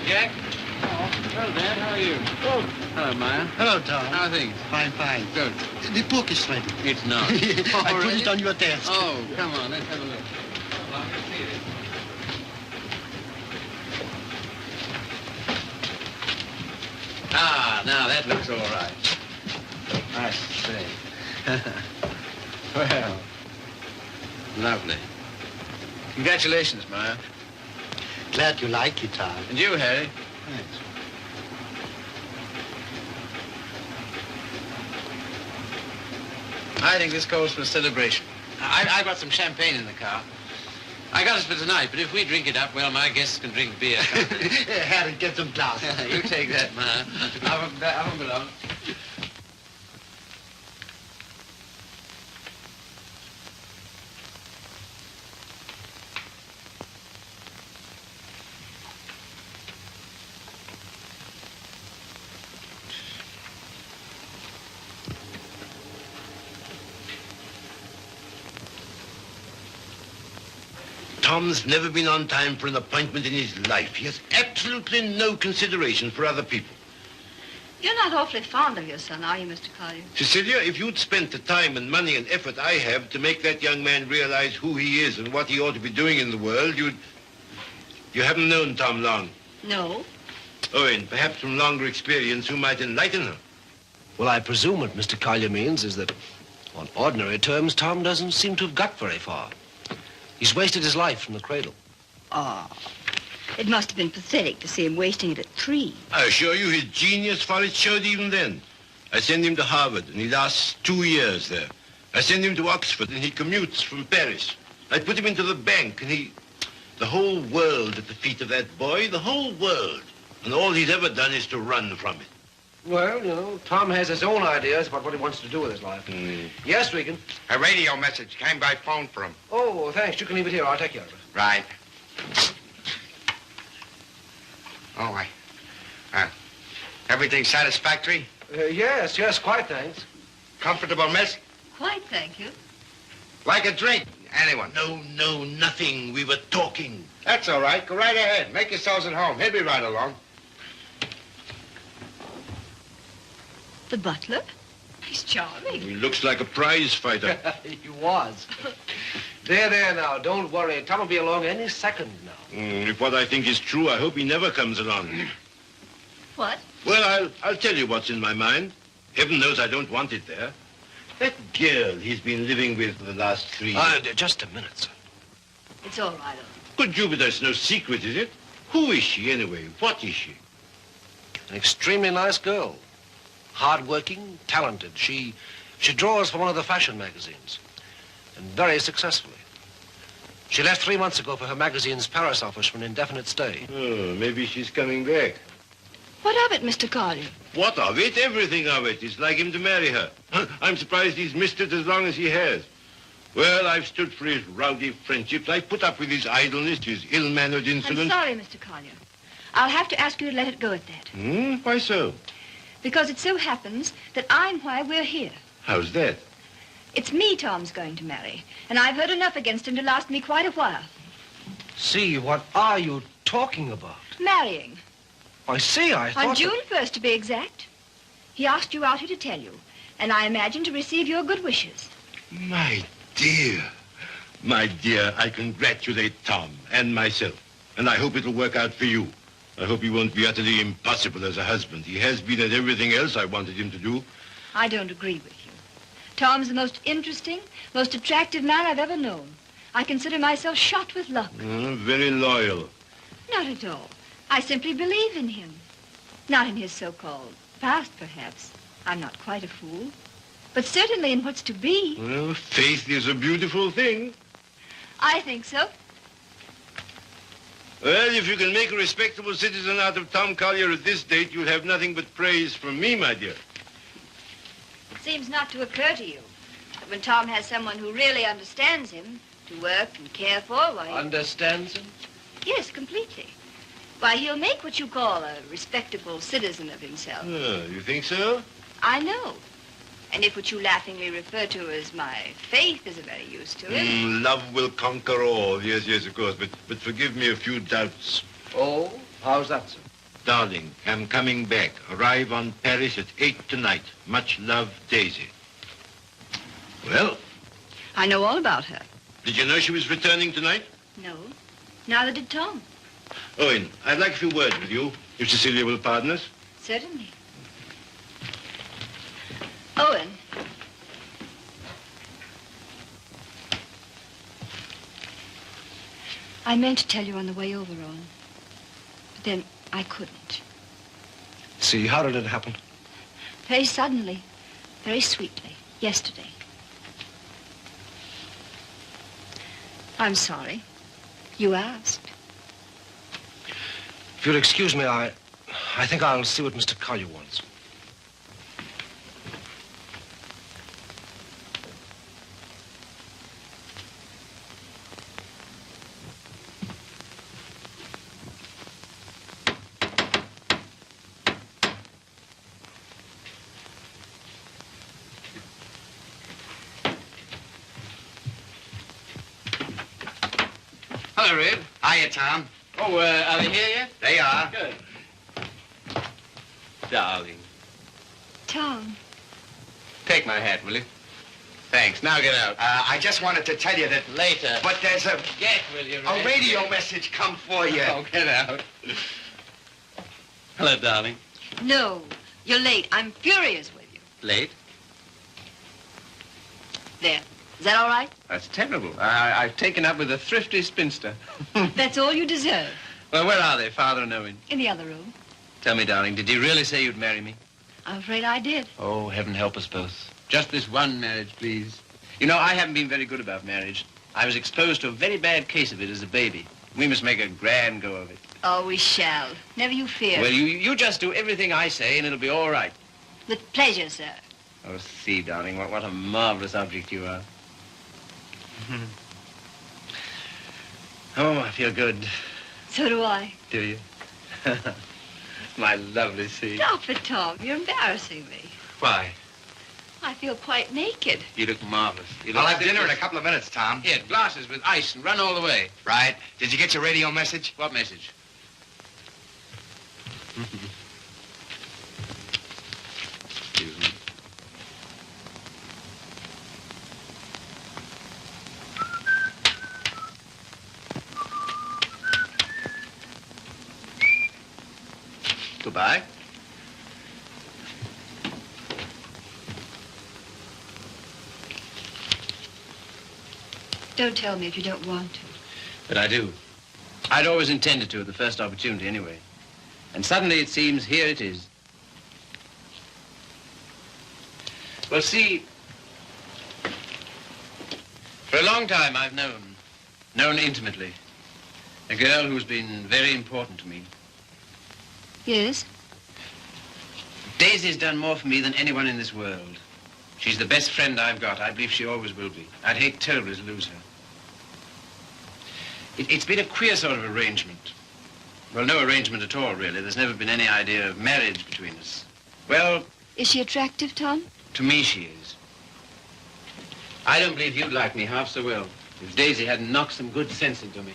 Jack. Oh, hello, Dad. How are you? Oh. Hello, Maya. Hello, Tom. How are things? Fine, fine. Good. The book is ready. It's not. I put it on your desk. Oh, come on. Let's have a look. Well, let's see it. Ah, now that looks all right. I say. Well, lovely. Congratulations, Maya. Glad you like it, Tom. And you, Harry. Thanks. I think this calls for a celebration. I brought some champagne in the car. I got it for tonight, but if we drink it up, well, my guests can drink beer. Harry, get some glass. You take that, Maya. Have a beloved. Tom's never been on time for an appointment in his life. He has absolutely no consideration for other people. You're not awfully fond of your son, are you, Mr. Collier? Cecelia, if you'd spent the time and money and effort I have to make that young man realize who he is and what he ought to be doing in the world, You haven't known Tom long. No. Oh, and perhaps from longer experience you might enlighten her. Well, I presume what Mr. Collier means is that, on ordinary terms, Tom doesn't seem to have got very far. He's wasted his life from the cradle. Oh, it must have been pathetic to see him wasting it at 3. I assure you his genius for it showed even then. I send him to Harvard, and he lasts 2 years there. I send him to Oxford, and he commutes from Paris. I put him into the bank, and the whole world at the feet of that boy, the whole world. And all he's ever done is to run from it. Well, you know, Tom has his own ideas about what he wants to do with his life. Yes, Regan? A radio message came by phone for him. Oh, thanks. You can leave it here. I'll take care of it. Right. Oh, everything satisfactory? Yes, quite, thanks. Comfortable, miss? Quite, thank you. Like a drink? Anyone? No, nothing. We were talking. That's all right. Go right ahead. Make yourselves at home. He'll be right along. The butler? He's charming. He looks like a prize fighter. He was. There now. Don't worry. Tom will be along any second now. If what I think is true, I hope he never comes along. What? Well, I'll tell you what's in my mind. Heaven knows I don't want it there. That girl he's been living with for the last 3 years. Just a minute, sir. It's all right, Good Jupiter, it's no secret, is it? Who is she, anyway? What is she? An extremely nice girl. Hard-working, talented. She draws for one of the fashion magazines. And very successfully. She left 3 months ago for her magazine's Paris office for an indefinite stay. Oh, maybe she's coming back. What of it, Mr. Collier? What of it? Everything of it. It's like him to marry her. I'm surprised he's missed it as long as he has. Well, I've stood for his rowdy friendships. I put up with his idleness, his ill-mannered insolence. I'm sorry, Mr. Collier. I'll have to ask you to let it go at that. Why so? Because it so happens that I'm why we're here. How's that? It's me Tom's going to marry, and I've heard enough against him to last me quite a while. See, what are you talking about? Marrying. I see, I thought... On June 1st, to be exact. He asked you out here to tell you, and I imagine to receive your good wishes. My dear, I congratulate Tom and myself, and I hope it'll work out for you. I hope he won't be utterly impossible as a husband. He has been at everything else I wanted him to do. I don't agree with you. Tom's the most interesting, most attractive man I've ever known. I consider myself shot with luck. Very loyal. Not at all. I simply believe in him. Not in his so-called past, perhaps. I'm not quite a fool. But certainly in what's to be. Well, faith is a beautiful thing. I think so. Well, if you can make a respectable citizen out of Tom Collier at this date, you'll have nothing but praise from me, my dear. It seems not to occur to you that when Tom has someone who really understands him, to work and care for, why... Understands him? Yes, completely. Why, he'll make what you call a respectable citizen of himself. You think so? I know. And if what you laughingly refer to as my faith is of any use to him... Love will conquer all. Yes, of course. But forgive me a few doubts. Oh, how's that, sir? Darling, I'm coming back. Arrive on Paris at 8 tonight. Much love, Daisy. Well, I know all about her. did you know she was returning tonight? No. Neither did Tom. Owen, I'd like a few words with you, if Cecelia will pardon us. Certainly. Owen. I meant to tell you on the way over, Owen. But then I couldn't. See, how did it happen? Very suddenly, very sweetly, yesterday. I'm sorry. You asked. If you'll excuse me, I think I'll see what Mr. Collier wants. Hello, Red. Hiya, Tom. Oh, are they here yet? They are. Good. Darling. Tom. Take my hat, will you? Thanks. Now get out. I just wanted to tell you that... Later. But there's a Get, will you, Red? radio message come for you. Oh, get out. Hello, darling. No, you're late. I'm furious with you. Late? There. Is that all right? That's terrible. I've taken up with a thrifty spinster. That's all you deserve. Well, where are they, Father and Owen? In the other room. Tell me, darling, did you really say you'd marry me? I'm afraid I did. Oh, heaven help us both. Just this one marriage, please. You know, I haven't been very good about marriage. I was exposed to a very bad case of it as a baby. We must make a grand go of it. Oh, we shall. Never you fear. Well, you just do everything I say, and it'll be all right. With pleasure, sir. Oh, see, darling, what a marvelous object you are. Oh, I feel good. So do I. Do you? My lovely sea. Stop it, Tom. You're embarrassing me. Why? I feel quite naked. You look marvelous. You I'll look have dinner in a couple of minutes, Tom. Here, glasses with ice and run all the way. Right. Did you get your radio message? What message? Excuse me. Goodbye. Don't tell me if you don't want to. But I do. I'd always intended to at the first opportunity anyway. And suddenly it seems here it is. Well, see, for a long time I've known intimately, a girl who's been very important to me. Yes? Daisy's done more for me than anyone in this world. She's the best friend I've got. I believe she always will be. I'd hate terribly to lose her. It's been a queer sort of arrangement. Well, no arrangement at all, really. There's never been any idea of marriage between us. Well, Is she attractive, Tom? to me she is. I don't believe you'd like me half so well if Daisy hadn't knocked some good sense into me.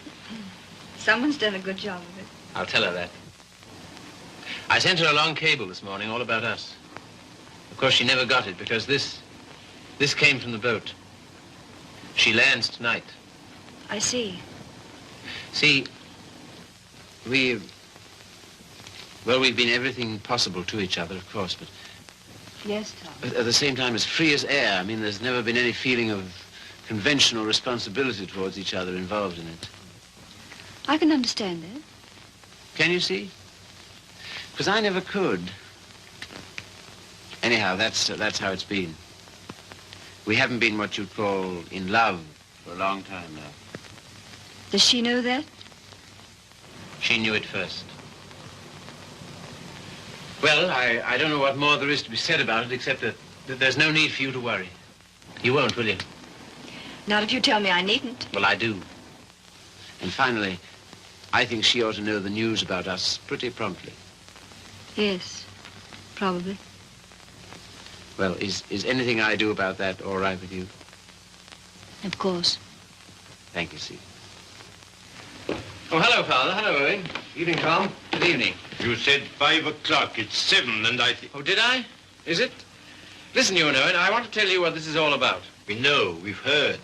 Someone's done a good job of it. I'll tell her that. I sent her a long cable this morning all about us. Of course, she never got it because this came from the boat. She lands tonight. I see. See, we've been everything possible to each other, of course, but Yes, Tom. at the same time as free as air. I mean, there's never been any feeling of conventional responsibility towards each other involved in it. I can understand that. Can you see? Because I never could. Anyhow, that's how it's been. We haven't been what you'd call in love for a long time now. Does she know that? She knew it first. Well, I don't know what more there is to be said about it, except that there's no need for you to worry. You won't, will you? Not if you tell me I needn't. Well, I do. And finally, I think she ought to know the news about us pretty promptly. Yes, probably. Well, is anything I do about that all right with you? Of course. Thank you, Steve. Oh, hello, Father. Hello, Owen. Evening, Tom. Good evening. You said 5 o'clock. It's 7, and I think... Oh, did I? Is it? Listen, you know it. I want to tell you what this is all about. We know. We've heard.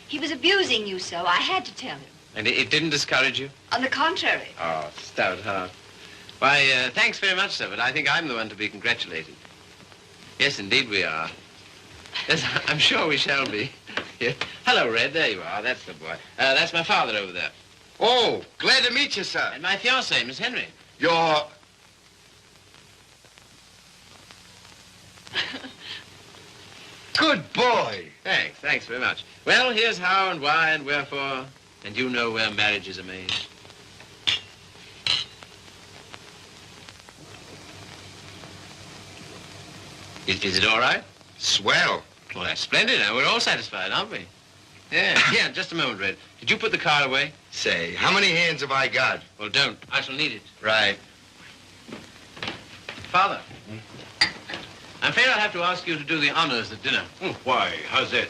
He was abusing you so. I had to tell him. And it didn't discourage you? On the contrary. Oh, stout heart. Why, thanks very much, sir, but I think I'm the one to be congratulated. Yes, indeed we are. Yes, I'm sure we shall be. Yeah. Hello, Red. There you are. That's the boy. That's my father over there. Oh, glad to meet you, sir. And my fiancée, Miss Henry. You're... Good boy. Thanks very much. Well, here's how and why and wherefore, and you know where marriages are made. Is it all right? Swell. Well, that's splendid. Now, we're all satisfied, aren't we? Yeah, just a moment, Red. Did you put the car away? Say, how many hands have I got? Well, don't. I shall need it. Right. Father, I'm afraid I'll have to ask you to do the honors at dinner. Oh, why? How's that?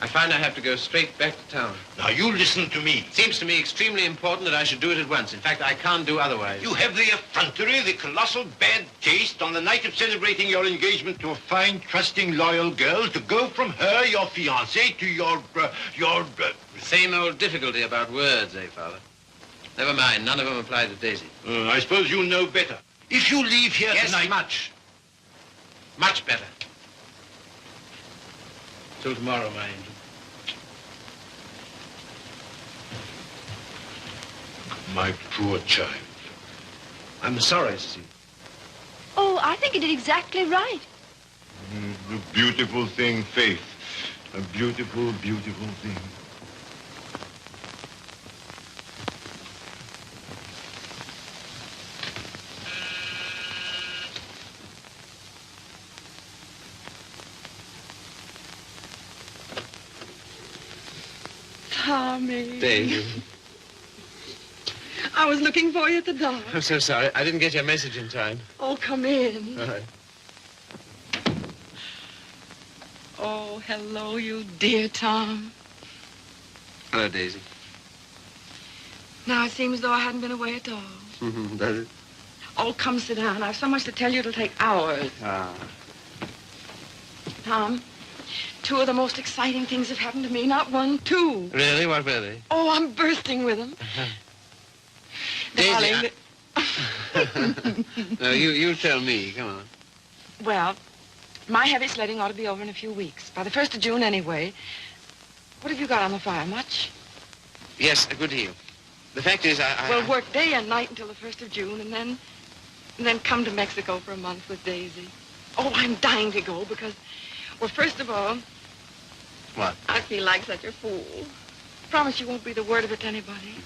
I find I have to go straight back to town. Now, you listen to me. It seems to me extremely important that I should do it at once. In fact, I can't do otherwise. You have the effrontery, the colossal bad taste on the night of celebrating your engagement to a fine, trusting, loyal girl to go from her, your fiancée, to your... Same old difficulty about words, eh, Father? Never mind. None of them apply to Daisy. I suppose you know better. If you leave here tonight... much. Much better. Till tomorrow, my angel. My poor child. I'm sorry, Cecelia. Oh, I think he did exactly right. A beautiful thing, Faith. A beautiful, beautiful thing. Tommy. Daisy. I was looking for you at the door. I'm so sorry. I didn't get your message in time. Oh, come in. All right. Oh, hello, you dear Tom. Hello, Daisy. Now it seems as though I hadn't been away at all. Does it? Oh, come sit down. I've so much to tell you it'll take hours. Ah. Tom, two of the most exciting things have happened to me. Not one, two. Really? What were they? Oh, I'm bursting with them. Daisy, Darling, No, you tell me. Come on. well, my heavy sledding ought to be over in a few weeks. By the 1st of June, anyway. What have you got on the fire? Much? Yes, a good deal. The fact is, We'll work day and night until the 1st of June, and then come to Mexico for a month with Daisy. Oh, I'm dying to go because, well, first of all... What? I feel like such a fool. Promise you won't breathe a word of it to anybody.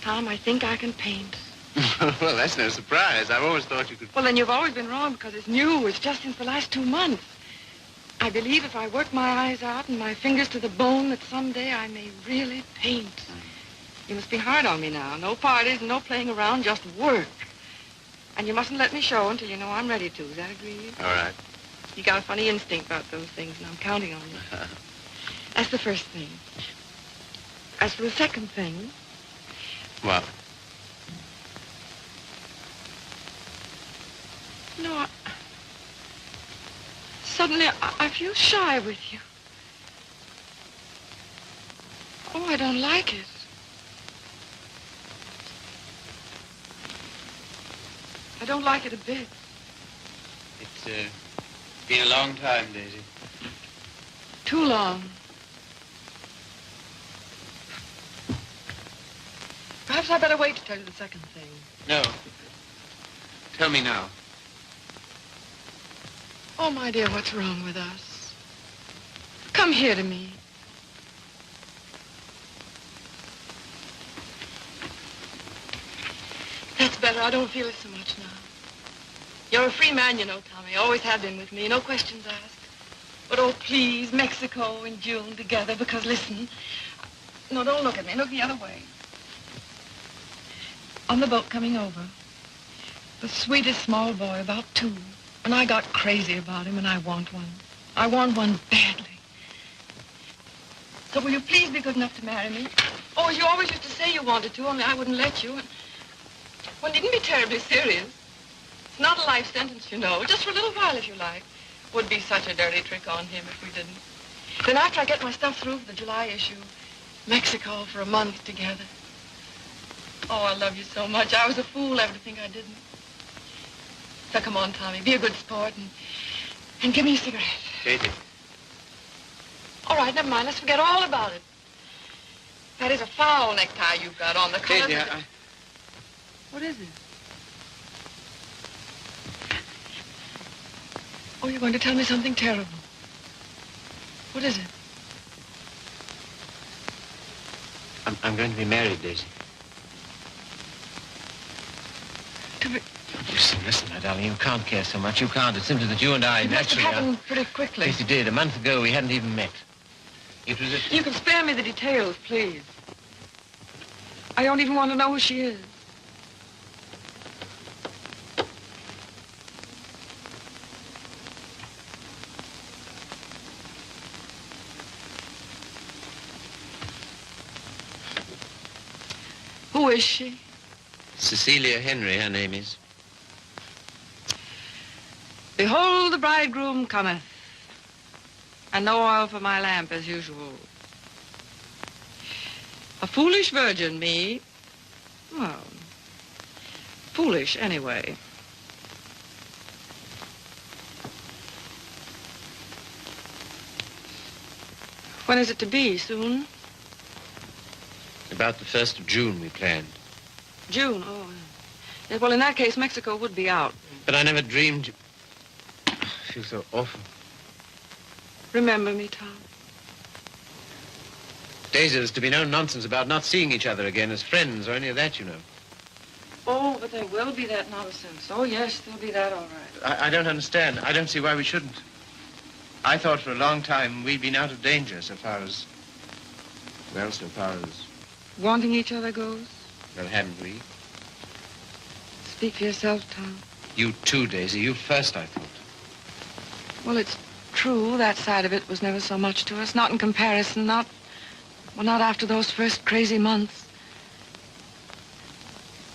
Tom, I think I can paint. Well, that's no surprise. I've always thought you could... Well, then you've always been wrong because it's new. It's just since the last 2 months. I believe if I work my eyes out and my fingers to the bone that someday I may really paint. You must be hard on me now. No parties, no playing around, just work. And you mustn't let me show until you know I'm ready to. Is that agreed? All right. You got a funny instinct about those things, and I'm counting on you. That's the first thing. As for the second thing... What? No, suddenly I feel shy with you. Oh, I don't like it. I don't like it a bit. It's been a long time, Daisy. Too long. Perhaps I better wait to tell you the second thing. No. Tell me now. Oh, my dear, what's wrong with us? Come here to me. That's better. I don't feel it so much now. You're a free man, you know, Tommy. Always have been with me. No questions asked. But, oh, please, Mexico in June together, because, listen. No, don't look at me. Look the other way. On the boat coming over, the sweetest small boy, about 2. And I got crazy about him, and I want one. I want one badly. So will you please be good enough to marry me? Oh, you always used to say you wanted to, only I wouldn't let you. Well, needn't be terribly serious. It's not a life sentence, you know. Just for a little while, if you like. Would be such a dirty trick on him if we didn't. Then after I get my stuff through for the July issue, Mexico for a month together. Oh, I love you so much. I was a fool ever to think I didn't. So come on, Tommy, be a good sport and give me a cigarette. Katie. All right, never mind. Let's forget all about it. That is a foul necktie you've got on. The colors... Katie, What is it? Oh, you're going to tell me something terrible. What is it? I'm going to be married, Daisy. To be... Listen, my darling, you can't care so much. You can't. It's simply that you and I It must have naturally happened pretty quickly. Yes, it did. A month ago, we hadn't even met. It was a... You can spare me the details, please. I don't even want to know who she is. Who is she? Cecelia Henry, her name is. Behold, the bridegroom cometh, and no oil for my lamp as usual. A foolish virgin, me. Well, foolish anyway. When is it to be? Soon? About the 1st of June, we planned. June, oh. Yes, well, in that case, Mexico would be out. But I never dreamed... I feel so awful. Remember me, Tom. Daisy, there's to be no nonsense about not seeing each other again as friends or any of that, you know. Oh, but there will be that nonsense. Oh, yes, there'll be that, all right. I don't understand. I don't see why we shouldn't. I thought for a long time we'd been out of danger so far as... Well, so far as... Wanting each other goes? Well, hadn't we? Speak for yourself, Tom. You too, Daisy. You first, I thought. Well, it's true. That side of it was never so much to us. Not in comparison. Not after those first crazy months.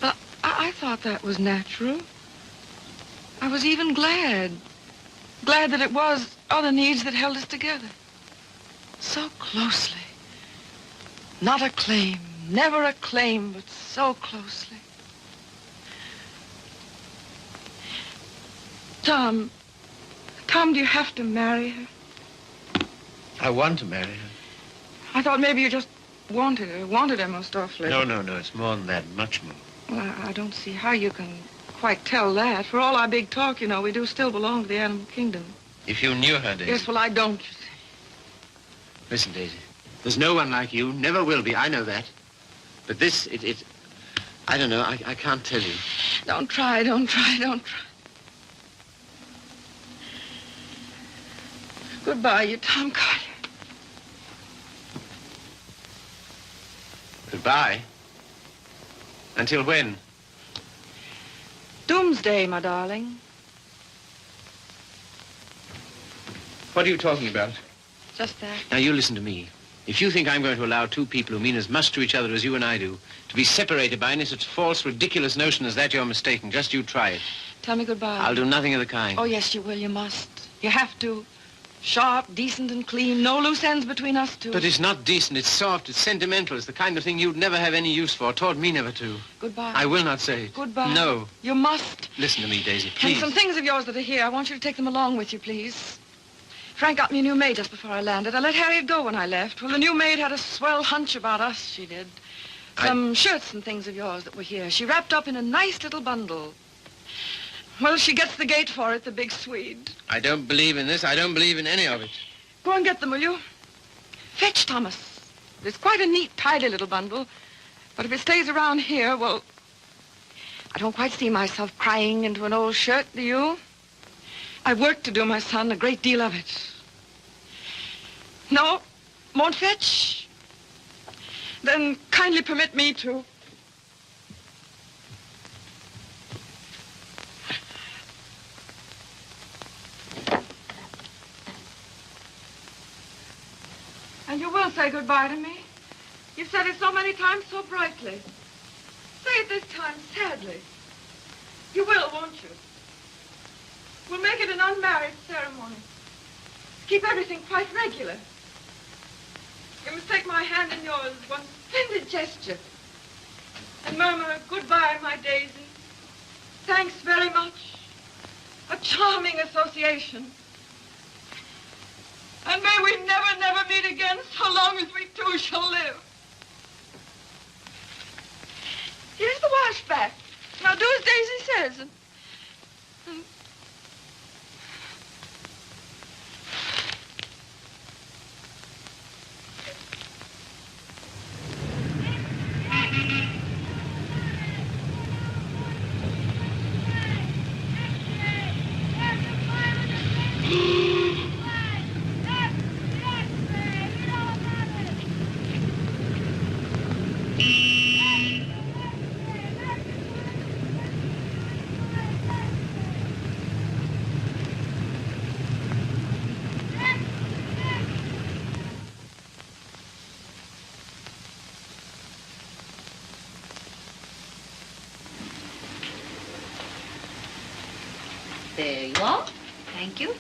But I thought that was natural. I was even glad. Glad that it was other needs that held us together. So closely. Not a claim. Never a claim, but so closely. Tom, do you have to marry her? I want to marry her. I thought maybe you just wanted her most awfully. No, it's more than that, much more. Well, I don't see how you can quite tell that. For all our big talk, you know, we do still belong to the Animal Kingdom. If you knew her, Daisy. Yes, well, I don't, you see. Listen, Daisy, there's no one like you, never will be, I know that. But this, I don't know, I can't tell you. Don't try. Goodbye, you Tom Collier. Goodbye? Until when? Doomsday, my darling. What are you talking about? Just that. Now, you listen to me. If you think I'm going to allow two people who mean as much to each other as you and I do to be separated by any such false, ridiculous notion as that, you're mistaken. Just you try it. Tell me goodbye. I'll do nothing of the kind. Oh, yes, you will. You must. You have to. Sharp, decent, and clean. No loose ends between us two. But it's not decent. It's soft. It's sentimental. It's the kind of thing you'd never have any use for. Taught me never to. Goodbye. I will not say it. Goodbye. No. You must. Listen to me, Daisy, please. And some things of yours that are here, I want you to take them along with you, please. Frank got me a new maid just before I landed. I let Harriet go when I left. Well, the new maid had a swell hunch about us, she did. Some shirts and things of yours that were here. She wrapped up in a nice little bundle. Well, she gets the gate for it, the big Swede. I don't believe in this. I don't believe in any of it. Go and get them, will you? Fetch, Thomas. It's quite a neat, tidy little bundle. But if it stays around here, well, I don't quite see myself crying into an old shirt, do you? I've work to do, my son, a great deal of it. No? Won't fetch? Then kindly permit me to. And you will say goodbye to me? You've said it so many times so brightly. Say it this time sadly. You will, won't you? We'll make it an unmarried ceremony. Keep everything quite regular. You must take my hand in yours, one splendid gesture, and murmur goodbye, my Daisy. Thanks very much. A charming association. And may we never, never meet again so long as we two shall live. Here's the washback. Now do as Daisy says. And there you are. Thank you.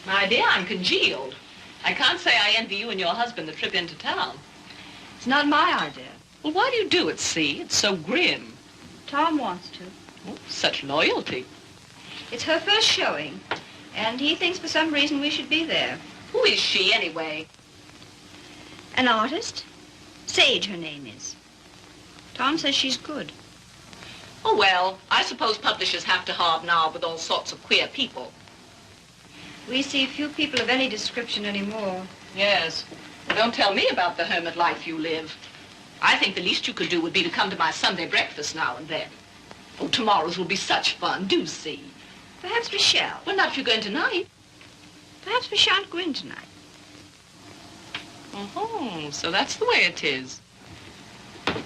My dear, I'm congealed. I can't say I envy you and your husband the trip into town. It's not my idea. Well, why do you do it, see? It's so grim. Tom wants to. Oh, such loyalty. It's her first showing, and he thinks for some reason we should be there. Who is she, anyway? An artist? Sage, her name is. Tom says she's good. Oh, well, I suppose publishers have to hobnob with all sorts of queer people. We see few people of any description anymore. Yes. Well, don't tell me about the hermit life you live. I think the least you could do would be to come to my Sunday breakfast now and then. Oh, tomorrow's will be such fun. Do see. Perhaps we shall. Well, not if you're going tonight. Perhaps we shan't go in tonight. Oh, so that's the way it is.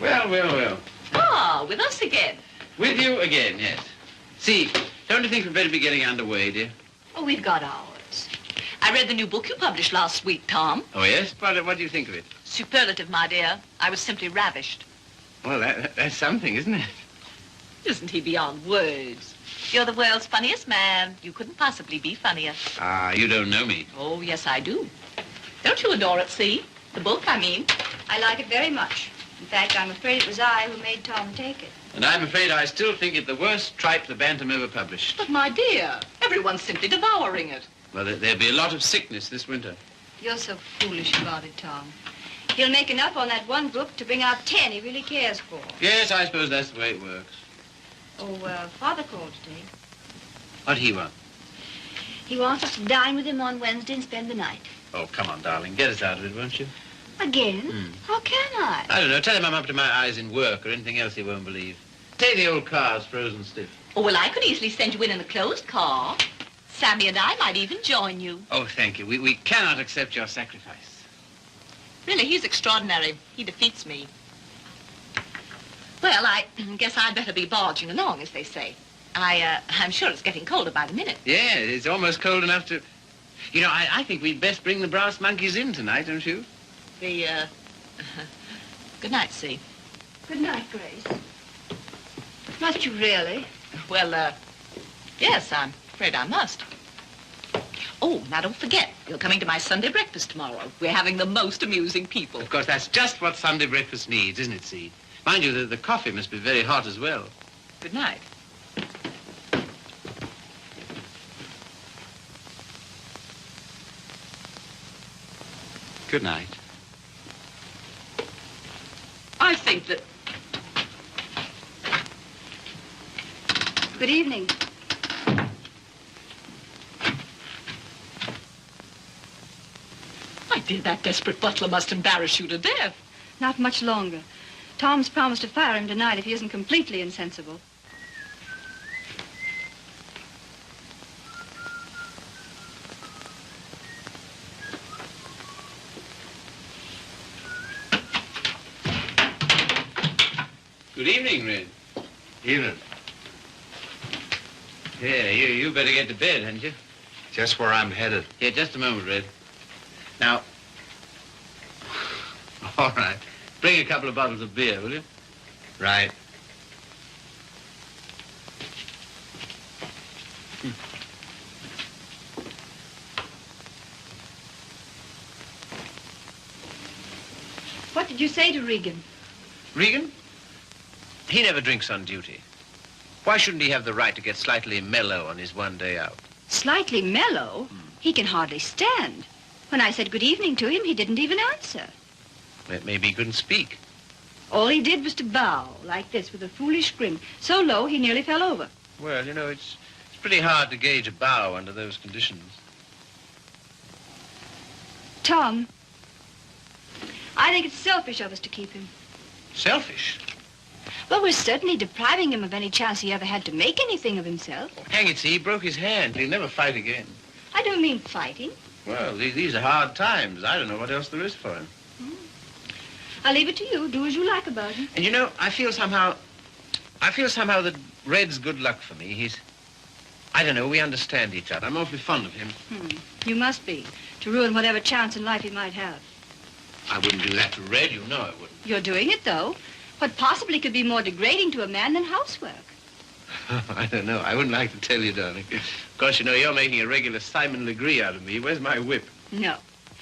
Well, well, well. Ah, with us again. With you again, yes. See, don't you think we'd better be getting underway, dear? Oh, we've got ours. I read the new book you published last week, Tom. Oh, yes? What do you think of it? Superlative, my dear. I was simply ravished. Well, that's something, isn't it? Isn't he beyond words? You're the world's funniest man. You couldn't possibly be funnier. Ah, you don't know me. Oh, yes, I do. Don't you adore it, see? The book, I mean. I like it very much. In fact, I'm afraid it was I who made Tom take it. And I'm afraid I still think it the worst tripe the Bantam ever published. But, my dear, everyone's simply devouring it. Well, there'll be a lot of sickness this winter. You're so foolish about it, Tom. He'll make enough on that one book to bring out 10 he really cares for. Yes, I suppose that's the way it works. Oh, Father called today. What'd he want? He wants us to dine with him on Wednesday and spend the night. Oh, come on, darling. Get us out of it, won't you? Again? How can I? I don't know. Tell him I'm up to my eyes in work or anything else he won't believe. Take the old car's frozen stiff. Oh, well, I could easily send you in a closed car. Sammy and I might even join you. Oh, thank you. We cannot accept your sacrifice. Really, he's extraordinary. He defeats me. Well, I guess I'd better be barging along, as they say. I'm sure it's getting colder by the minute. Yeah, it's almost cold enough to... You know, I think we'd best bring the brass monkeys in tonight, don't you? Good night, See. Good night, Grace. Must you really? Well, yes, I'm afraid I must. Oh, now don't forget, you're coming to my Sunday breakfast tomorrow. We're having the most amusing people. Of course, that's just what Sunday breakfast needs, isn't it, See? Mind you, the coffee must be very hot as well. Good night. Good night. I think that... Good evening. My dear, that desperate butler must embarrass you to death. Not much longer. Tom's promised to fire him tonight if he isn't completely insensible. Good evening, Red. Evening. Yeah, you better get to bed, hadn't you? Just where I'm headed. Yeah, just a moment, Red. Now, All right. Bring a couple of bottles of beer, will you? Right. What did you say to Regan? Regan? He never drinks on duty. Why shouldn't he have the right to get slightly mellow on his one day out? Slightly mellow? He can hardly stand. When I said good evening to him, he didn't even answer. Maybe he couldn't speak. All he did was to bow, like this, with a foolish grin, so low he nearly fell over. Well, you know, it's pretty hard to gauge a bow under those conditions. Tom, I think it's selfish of us to keep him. Selfish? Well, we're certainly depriving him of any chance he ever had to make anything of himself. Hang it, see, he broke his hand. He'll never fight again. I don't mean fighting. Well, these are hard times. I don't know what else there is for him. I'll leave it to you. Do as you like about him. And you know, I feel somehow that Red's good luck for me. I don't know, we understand each other. I'm awfully fond of him. You must be, to ruin whatever chance in life he might have. I wouldn't do that to Red, you know I wouldn't. You're doing it, though. What possibly could be more degrading to a man than housework? I don't know. I wouldn't like to tell you, darling. Of course, you know, you're making a regular Simon Legree out of me. Where's my whip? No.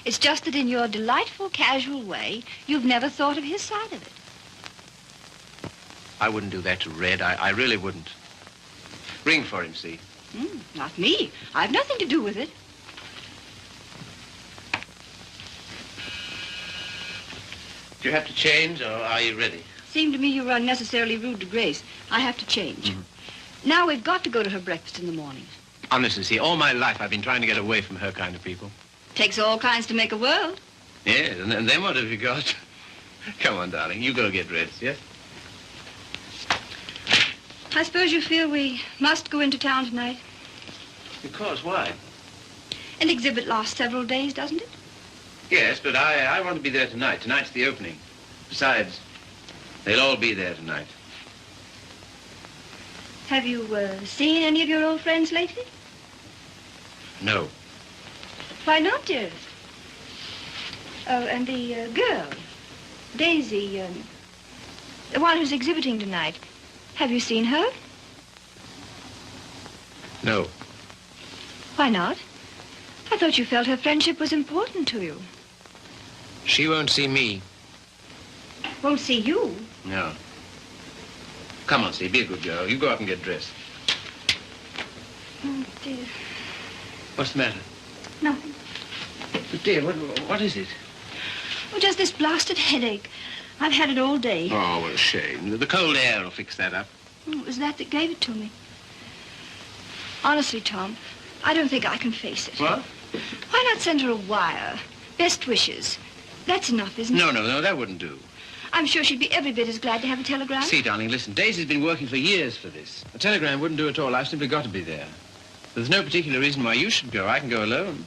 It's just that in your delightful, casual way, you've never thought of his side of it. I wouldn't do that to Red. I really wouldn't. Ring for him, see? Not me. I've nothing to do with it. Do you have to change, or are you ready? Seemed to me you were unnecessarily rude to Grace. I have to change. Now we've got to go to her breakfast in the morning. Honestly, see, all my life I've been trying to get away from her kind of people. Takes all kinds to make a world. Yes, and then what have you got? Come on, darling, you go get dressed, yes? I suppose you feel we must go into town tonight. Because, why? An exhibit lasts several days, doesn't it? Yes, but I want to be there tonight. Tonight's the opening. Besides, they'll all be there tonight. Have you seen any of your old friends lately? No. Why not, dearest? Oh, and the girl, Daisy, the one who's exhibiting tonight. Have you seen her? No. Why not? I thought you felt her friendship was important to you. She won't see me. Won't see you? No. Come on, see, be a good girl. You go up and get dressed. Oh, dear. What's the matter? Nothing. But, dear, what is it? Oh, just this blasted headache. I've had it all day. Oh, what a shame. The cold air will fix that up. It was that gave it to me. Honestly, Tom, I don't think I can face it. What? Why not send her a wire? Best wishes. That's enough, isn't it? No, that wouldn't do. I'm sure she'd be every bit as glad to have a telegram. See, darling, listen, Daisy's been working for years for this. A telegram wouldn't do at all. I've simply got to be there. There's no particular reason why you should go. I can go alone.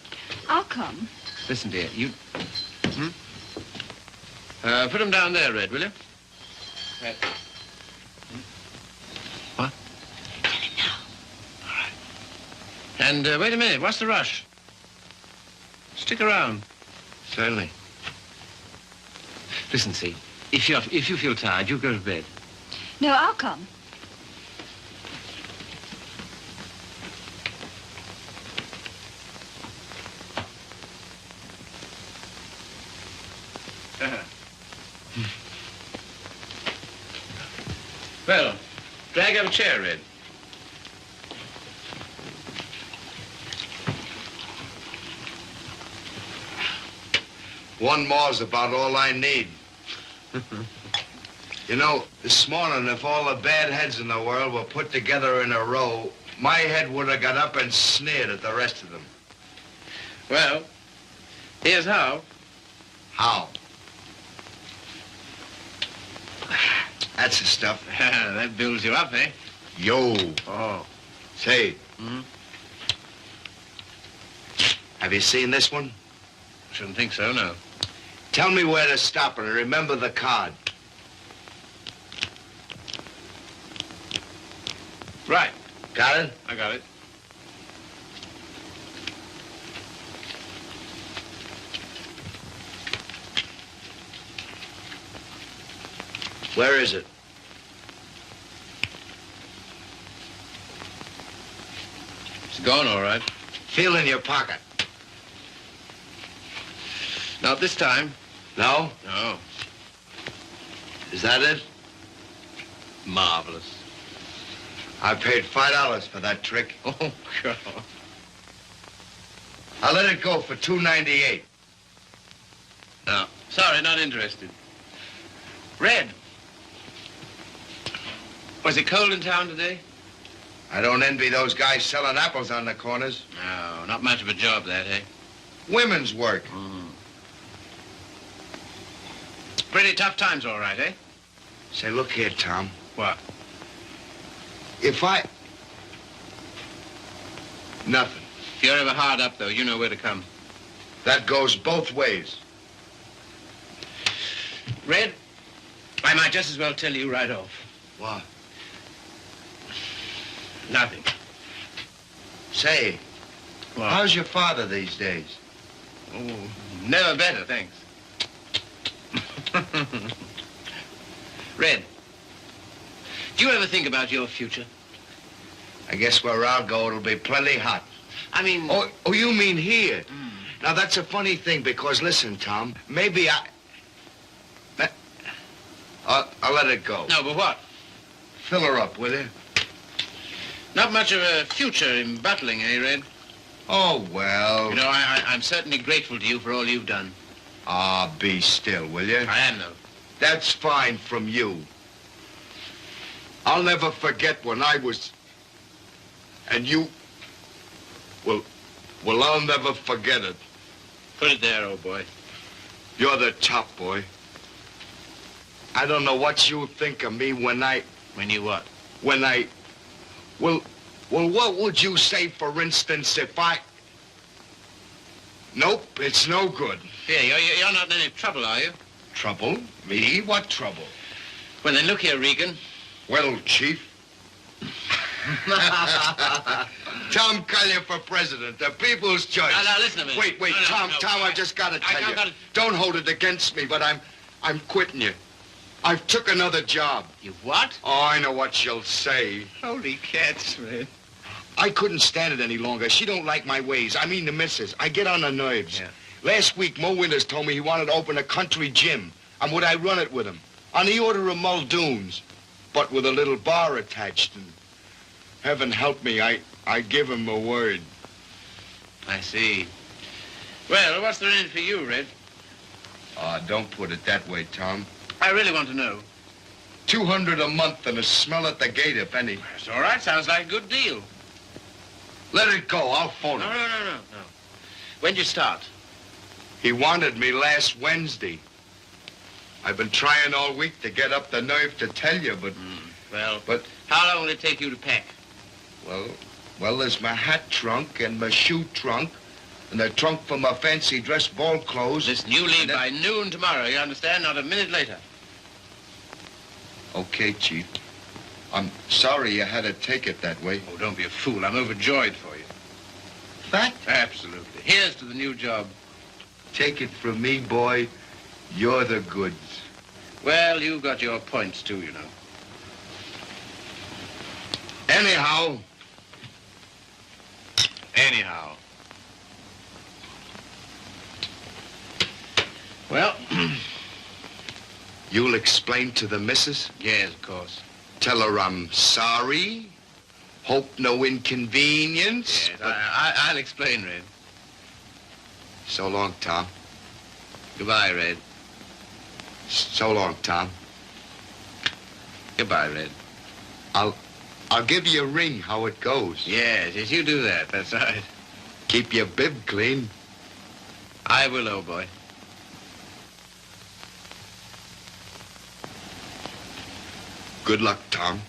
I'll come. Listen, dear, you... put them down there, Red, will you? Right. What? Tell him now. All right. And wait a minute. What's the rush? Stick around. Certainly. Listen, see, if you feel tired, you go to bed. No, I'll come. Well, drag up a chair, Red. One more's about all I need. You know, this morning, if all the bad heads in the world were put together in a row, my head would have got up and sneered at the rest of them. Well, here's how. How? That's the stuff. That builds you up, eh? Yo. Oh. Say. Have you seen this one? Shouldn't think so, no. Tell me where to stop and remember the card. Right. Got it? I got it. Where is it? It's gone, all right. Feel in your pocket. Not this time. No? No. Is that it? Marvelous. I paid $5 for that trick. Oh, God. I let it go for $2.98. No. Sorry, not interested. Red. Was it cold in town today? I don't envy those guys selling apples on the corners. No, not much of a job, that, eh? Women's work. Pretty tough times, all right, eh? Say, look here, Tom. What? Nothing. If you're ever hard up, though, you know where to come. That goes both ways. Red, I might just as well tell you right off. What? Nothing. Say, What? how's your father these days? Oh, never better, thanks. Red, do you ever think about your future? I guess where I'll go, it'll be plenty hot. I mean... Oh, you mean here? Now, that's a funny thing, because, listen, Tom, maybe I'll let it go. No, but what? Fill her up, will you? Not much of a future in battling, eh, Red? Oh, well. You know, I'm certainly grateful to you for all you've done. Ah, be still, will you? I am, though. That's fine from you. I'll never forget when I was... And you... Well, I'll never forget it. Put it there, old boy. You're the top, boy. I don't know what you think of me when you what? When I... Well, what would you say, for instance, if I... Nope, it's no good. Here, you're not in any trouble, are you? Trouble? Me? What trouble? Well, then look here, Regan. Well, Chief. Tom Collier for president, the people's choice. Now, listen to me. Wait, No, Tom, no. I just gotta tell you. gotta- Don't hold it against me, but I'm quitting you. I've took another job. You what? Oh, I know what you'll say. Holy cats, man. I couldn't stand it any longer. She don't like my ways. I mean the missus. I get on her nerves. Yeah. Last week, Mo Winters told me he wanted to open a country gym. And would I run it with him? On the order of Muldoon's, but with a little bar attached. And heaven help me, I give him a word. I see. Well, what's there in it for you, Red? Don't put it that way, Tom. I really want to know. $200 a month and a smell at the gate, if any. That's all right. Sounds like a good deal. Let it go. I'll phone him. No. When'd you start? He wanted me last Wednesday. I've been trying all week to get up the nerve to tell you, but... But how long will it take you to pack? Well, there's my hat trunk and my shoe trunk and the trunk for my fancy dress ball clothes. Listen, you leave by noon tomorrow, you understand? Not a minute later. Okay, Chief. I'm sorry you had to take it that way. Oh, don't be a fool. I'm overjoyed for you. That? Absolutely. Here's to the new job. Take it from me, boy. You're the goods. Well, you've got your points, too, you know. Anyhow. Well, You'll explain to the missus? yes, of course. Tell her I'm sorry. Hope no inconvenience. Yes, I'll explain, Red. So long, Tom. Goodbye, Red. So long, Tom. Goodbye, Red. I'll give you a ring how it goes. Yes, you do that. That's right. Keep your bib clean. I will, old boy. Good luck, Tom.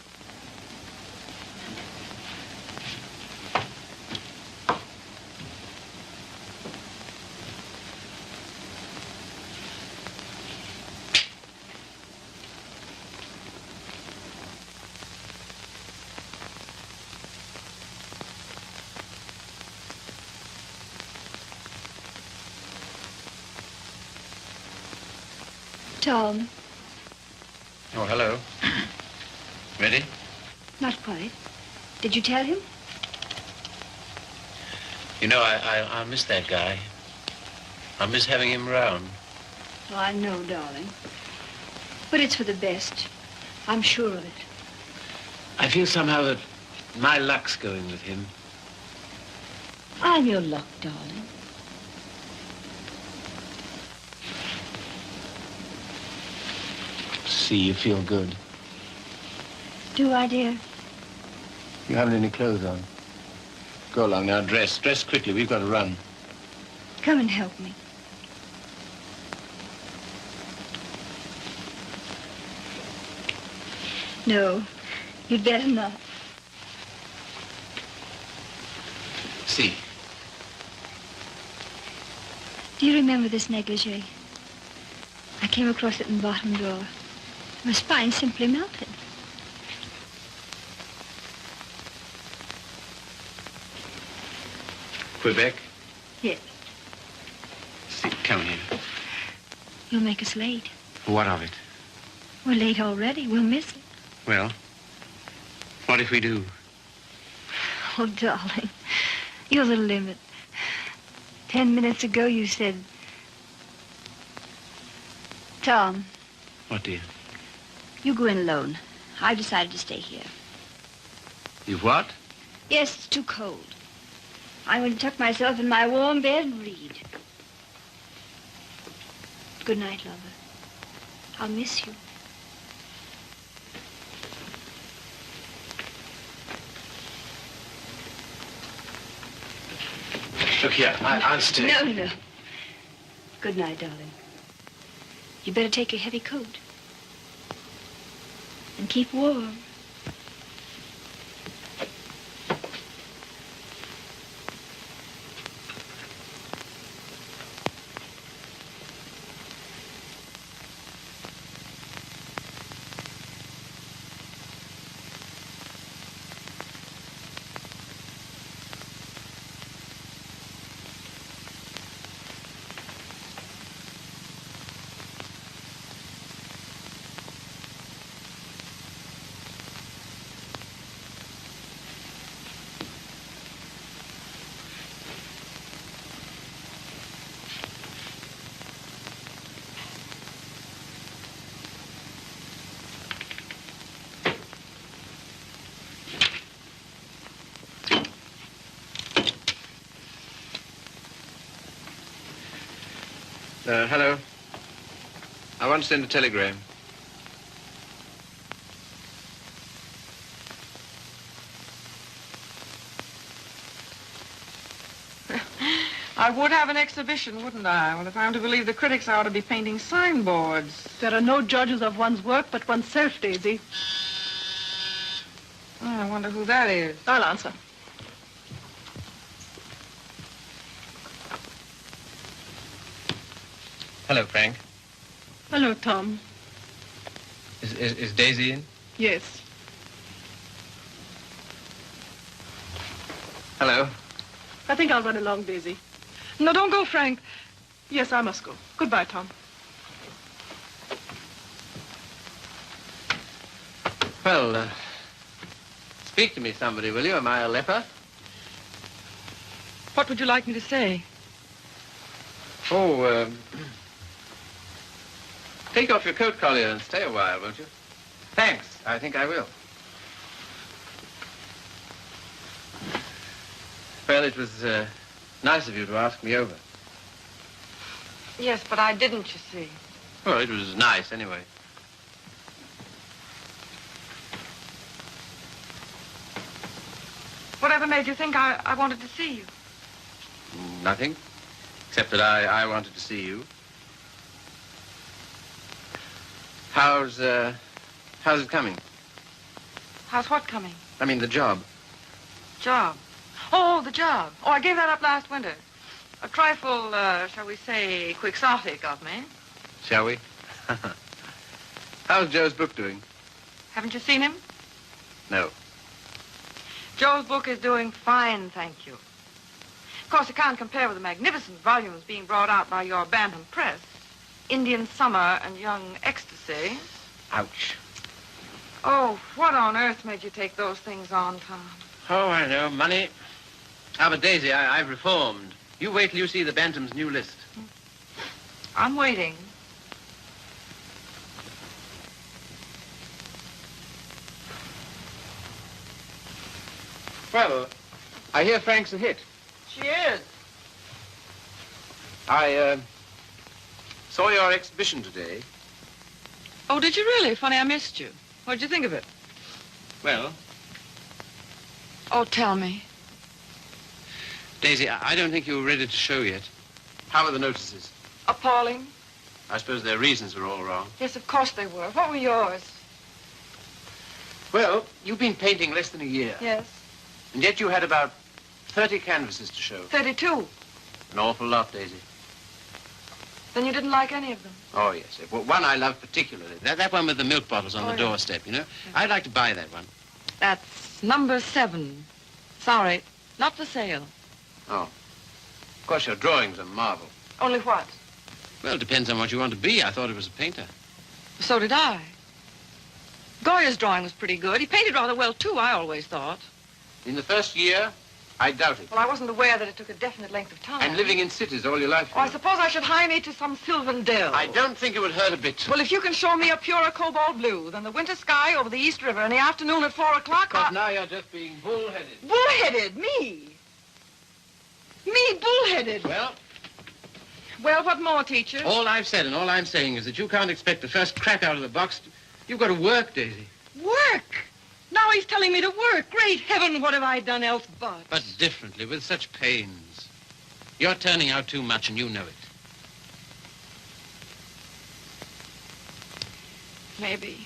Tom, Oh, hello. Ready? Not quite. Did you tell him? You know, I miss that guy. I miss having him around. Oh, I know, darling. But it's for the best. I'm sure of it. I feel somehow that my luck's going with him. I'm your luck, darling. See, you feel good. Do I, dear? You haven't any clothes on. Go along now, dress. Dress quickly. We've got to run. Come and help me. No, you'd better not. See. Do you remember this negligee? I came across it in the bottom drawer. My spine simply melted. Quebec? Yes. See, come here. You'll make us late. What of it? We're late already. We'll miss it. Well, what if we do? Oh, darling, you're the limit. 10 minutes ago you said... Tom, What, dear? you go in alone. I've decided to stay here. You what? Yes, it's too cold. I'm going to tuck myself in my warm bed and read. Good night, lover. I'll miss you. Look here, I'll stay. No, no. Good night, darling. You better take your heavy coat. And keep warm. Hello. I want to send a telegram. I would have an exhibition, wouldn't I? Well, if I'm to believe the critics, I ought to be painting signboards. There are no judges of one's work but oneself, Daisy. Oh, I wonder who that is. I'll answer. Hello, Frank. Hello, Tom. Is Daisy in? Yes. Hello. I think I'll run along, Daisy. No, don't go, Frank. Yes, I must go. Goodbye, Tom. Well, speak to me, somebody, will you? Am I a leper? What would you like me to say? Oh, take off your coat collar and stay a while, won't you? Thanks. I think I will. Well, it was nice of you to ask me over. Yes, but I didn't, you see. Well, it was nice anyway. Whatever made you think I wanted to see you? Nothing, except that I wanted to see you. How's it coming? How's what coming? I mean, the job. Job. Oh, the job. Oh, I gave that up last winter. A trifle, shall we say, quixotic of me. Shall we? How's Joe's book doing? Haven't you seen him? No. Joe's book is doing fine, thank you. Of course, it can't compare with the magnificent volumes being brought out by your Bantam Press. Indian Summer and Young Ecstasy. Ouch. Oh, what on earth made you take those things on, Tom? Oh, I know. Money. Ah, but Daisy, I've reformed. You wait till you see the Bantam's new list. I'm waiting. Well, I hear Frank's a hit. She is. I saw your exhibition today. Oh, did you really? Funny, I missed you. What did you think of it? Well, Oh, tell me. Daisy, I don't think you were ready to show yet. How are the notices? Appalling. I suppose their reasons were all wrong. Yes, of course they were. What were yours? Well, you've been painting less than a year. Yes. And yet you had about 30 canvases to show. 32. An awful lot, Daisy. Then you didn't like any of them? Oh, yes. Well, one I love particularly. That one with the milk bottles on the doorstep, you know? I'd like to buy that one. That's number 7. Sorry, not for sale. Oh. Of course, your drawings are marvel. Only what? Well, it depends on what you want to be. I thought it was a painter. So did I. Goya's drawing was pretty good. He painted rather well, too, I always thought. In the first year, I doubt it. Well, I wasn't aware that it took a definite length of time. And living in cities all your life. Oh, I suppose I should hie me to some sylvan dell. I don't think it would hurt a bit. Well, if you can show me a purer cobalt blue than the winter sky over the East River in the afternoon at 4 o'clock, But now you're just being bullheaded. Bullheaded? Me? Me bullheaded? Well, Well, what more, teacher? all I've said and all I'm saying is that you can't expect the first crack out of the box. You've got to work, Daisy. Work? Now he's telling me to work. Great heaven, what have I done else but? But differently, with such pains. You're turning out too much and you know it. Maybe.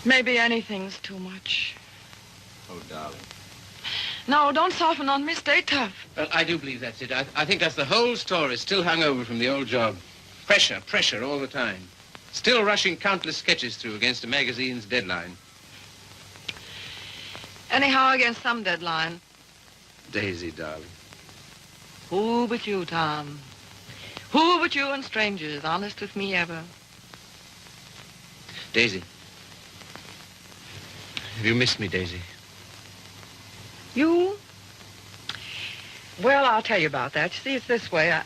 Maybe anything's too much. Oh, darling. No, don't soften on me. Stay tough. Well, I do believe that's it. I think that's the whole story, still hung over from the old job. Pressure all the time. Still rushing countless sketches through against a magazine's deadline. Anyhow, against some deadline. Daisy, darling. Who but you, Tom? Who but you and strangers, honest with me ever? Daisy. Have you missed me, Daisy? You? Well, I'll tell you about that. You see, it's this way.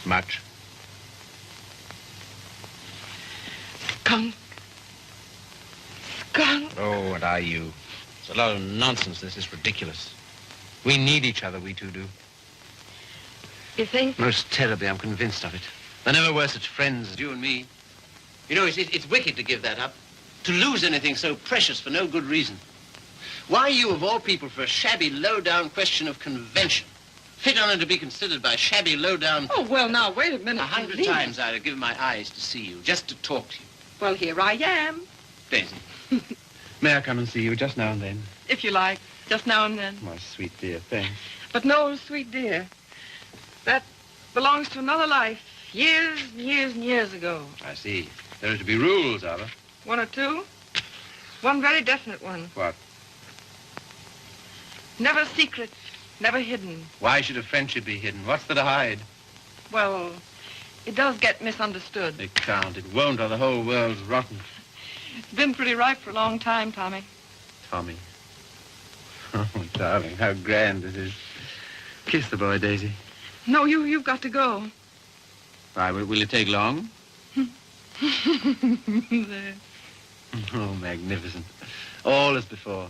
Much. Skunk. Skunk. Oh, what are you? It's a lot of nonsense. This is ridiculous. We need each other, we two do. You think? Most terribly, I'm convinced of it. There never were such friends as you and me. You know, it's wicked to give that up. To lose anything so precious for no good reason. Why you, of all people, for a shabby, low-down question of convention, fit on it to be considered by shabby, low-down... Oh, well, now, wait a minute. 100 times I'd have given my eyes to see you, just to talk to you. Well, here I am. Daisy, may I come and see you just now and then? If you like, just now and then. My sweet dear, thanks. But no, sweet dear, that belongs to another life, years and years and years ago. I see. There are to be rules, are there? 1 or 2. One very definite one. What? Never secret, never hidden. Why should a friendship be hidden? What's there to hide? Well, it does get misunderstood. It can't. It won't, or the whole world's rotten. It's been pretty ripe for a long time, Tommy. Tommy. Oh, darling, how grand this is. Kiss the boy, Daisy. No, you've got to go. Why, will it take long? There. Oh, magnificent. All as before.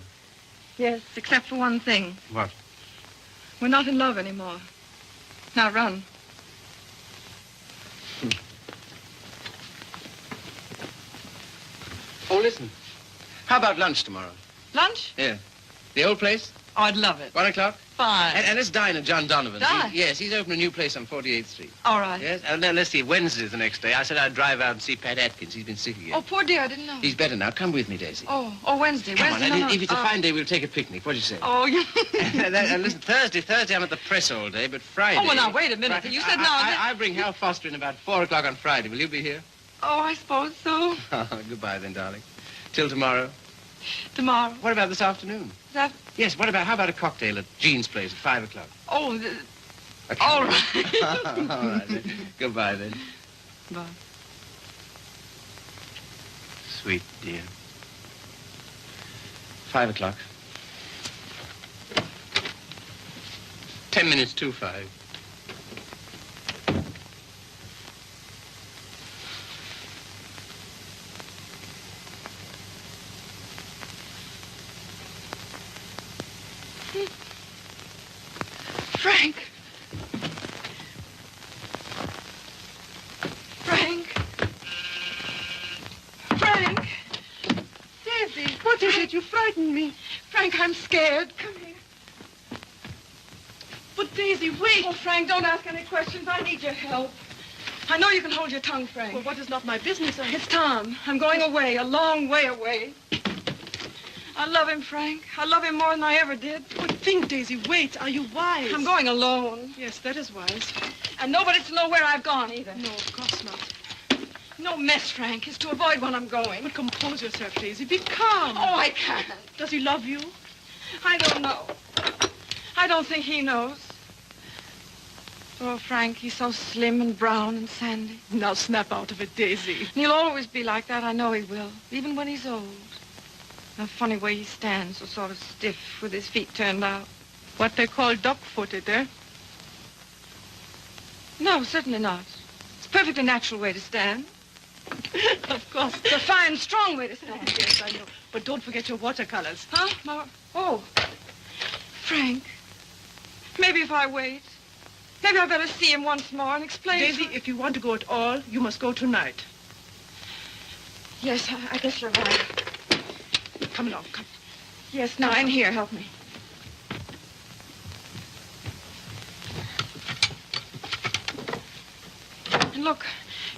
Yes, except for one thing. What? We're not in love anymore. Now run. Oh, listen. How about lunch tomorrow? Lunch? Yeah. The old place? Oh, I'd love it. 1 o'clock? Fine. And let's dine at John Donovan's. Dine? Yes, he's opened a new place on 48th Street. All right. Yes, and then let's see, Wednesday's the next day. I said I'd drive out and see Pat Atkins. He's been sick again. Oh, poor dear, I didn't know. He's better now. Come with me, Daisy. Oh, Wednesday. Come on, Wednesday. and if it's a fine day, we'll take a picnic. What do you say? Oh, you... And listen, Thursday I'm at the press all day, but Friday... Oh, well, now, wait a minute. You said now... I bring Hal Foster in about 4 o'clock on Friday. Will you be here? Oh, I suppose so. Goodbye then, darling. Till tomorrow. Tomorrow. What about this afternoon? That... Yes, how about a cocktail at Jean's place at 5 o'clock? Oh, all right. All right, then. Goodbye, then. Bye. Sweet dear. 5 o'clock. 10 minutes to 5. Frank. Frank. Frank. Daisy. What is it? You frightened me. Frank, I'm scared. Come here. But Daisy, wait. Oh, Frank, don't ask any questions. I need your help. I know you can hold your tongue, Frank. Well, what is not my business? It's Tom. I'm going away, a long way away. I love him, Frank. I love him more than I ever did. But think, Daisy, wait. Are you wise? I'm going alone. Yes, that is wise. And nobody's to know where I've gone either. No, of course not. No mess, Frank. It's to avoid when I'm going. But compose yourself, Daisy. Be calm. Oh, I can't. Does he love you? I don't know. I don't think he knows. Oh, Frank, he's so slim and brown and sandy. Now snap out of it, Daisy. And he'll always be like that. I know he will, even when he's old. The funny way he stands, so sort of stiff with his feet turned out. What they call duck-footed, eh? No, certainly not. It's a perfectly natural way to stand. Of course. It's a fine, strong way to stand. Yes, I know. But don't forget your watercolors. Huh? Oh. Frank, maybe if I wait, maybe I better see him once more and explain. Daisy, if you want to go at all, you must go tonight. Yes, I guess you're right. Come along, come. Yes, now in here, help me. And look.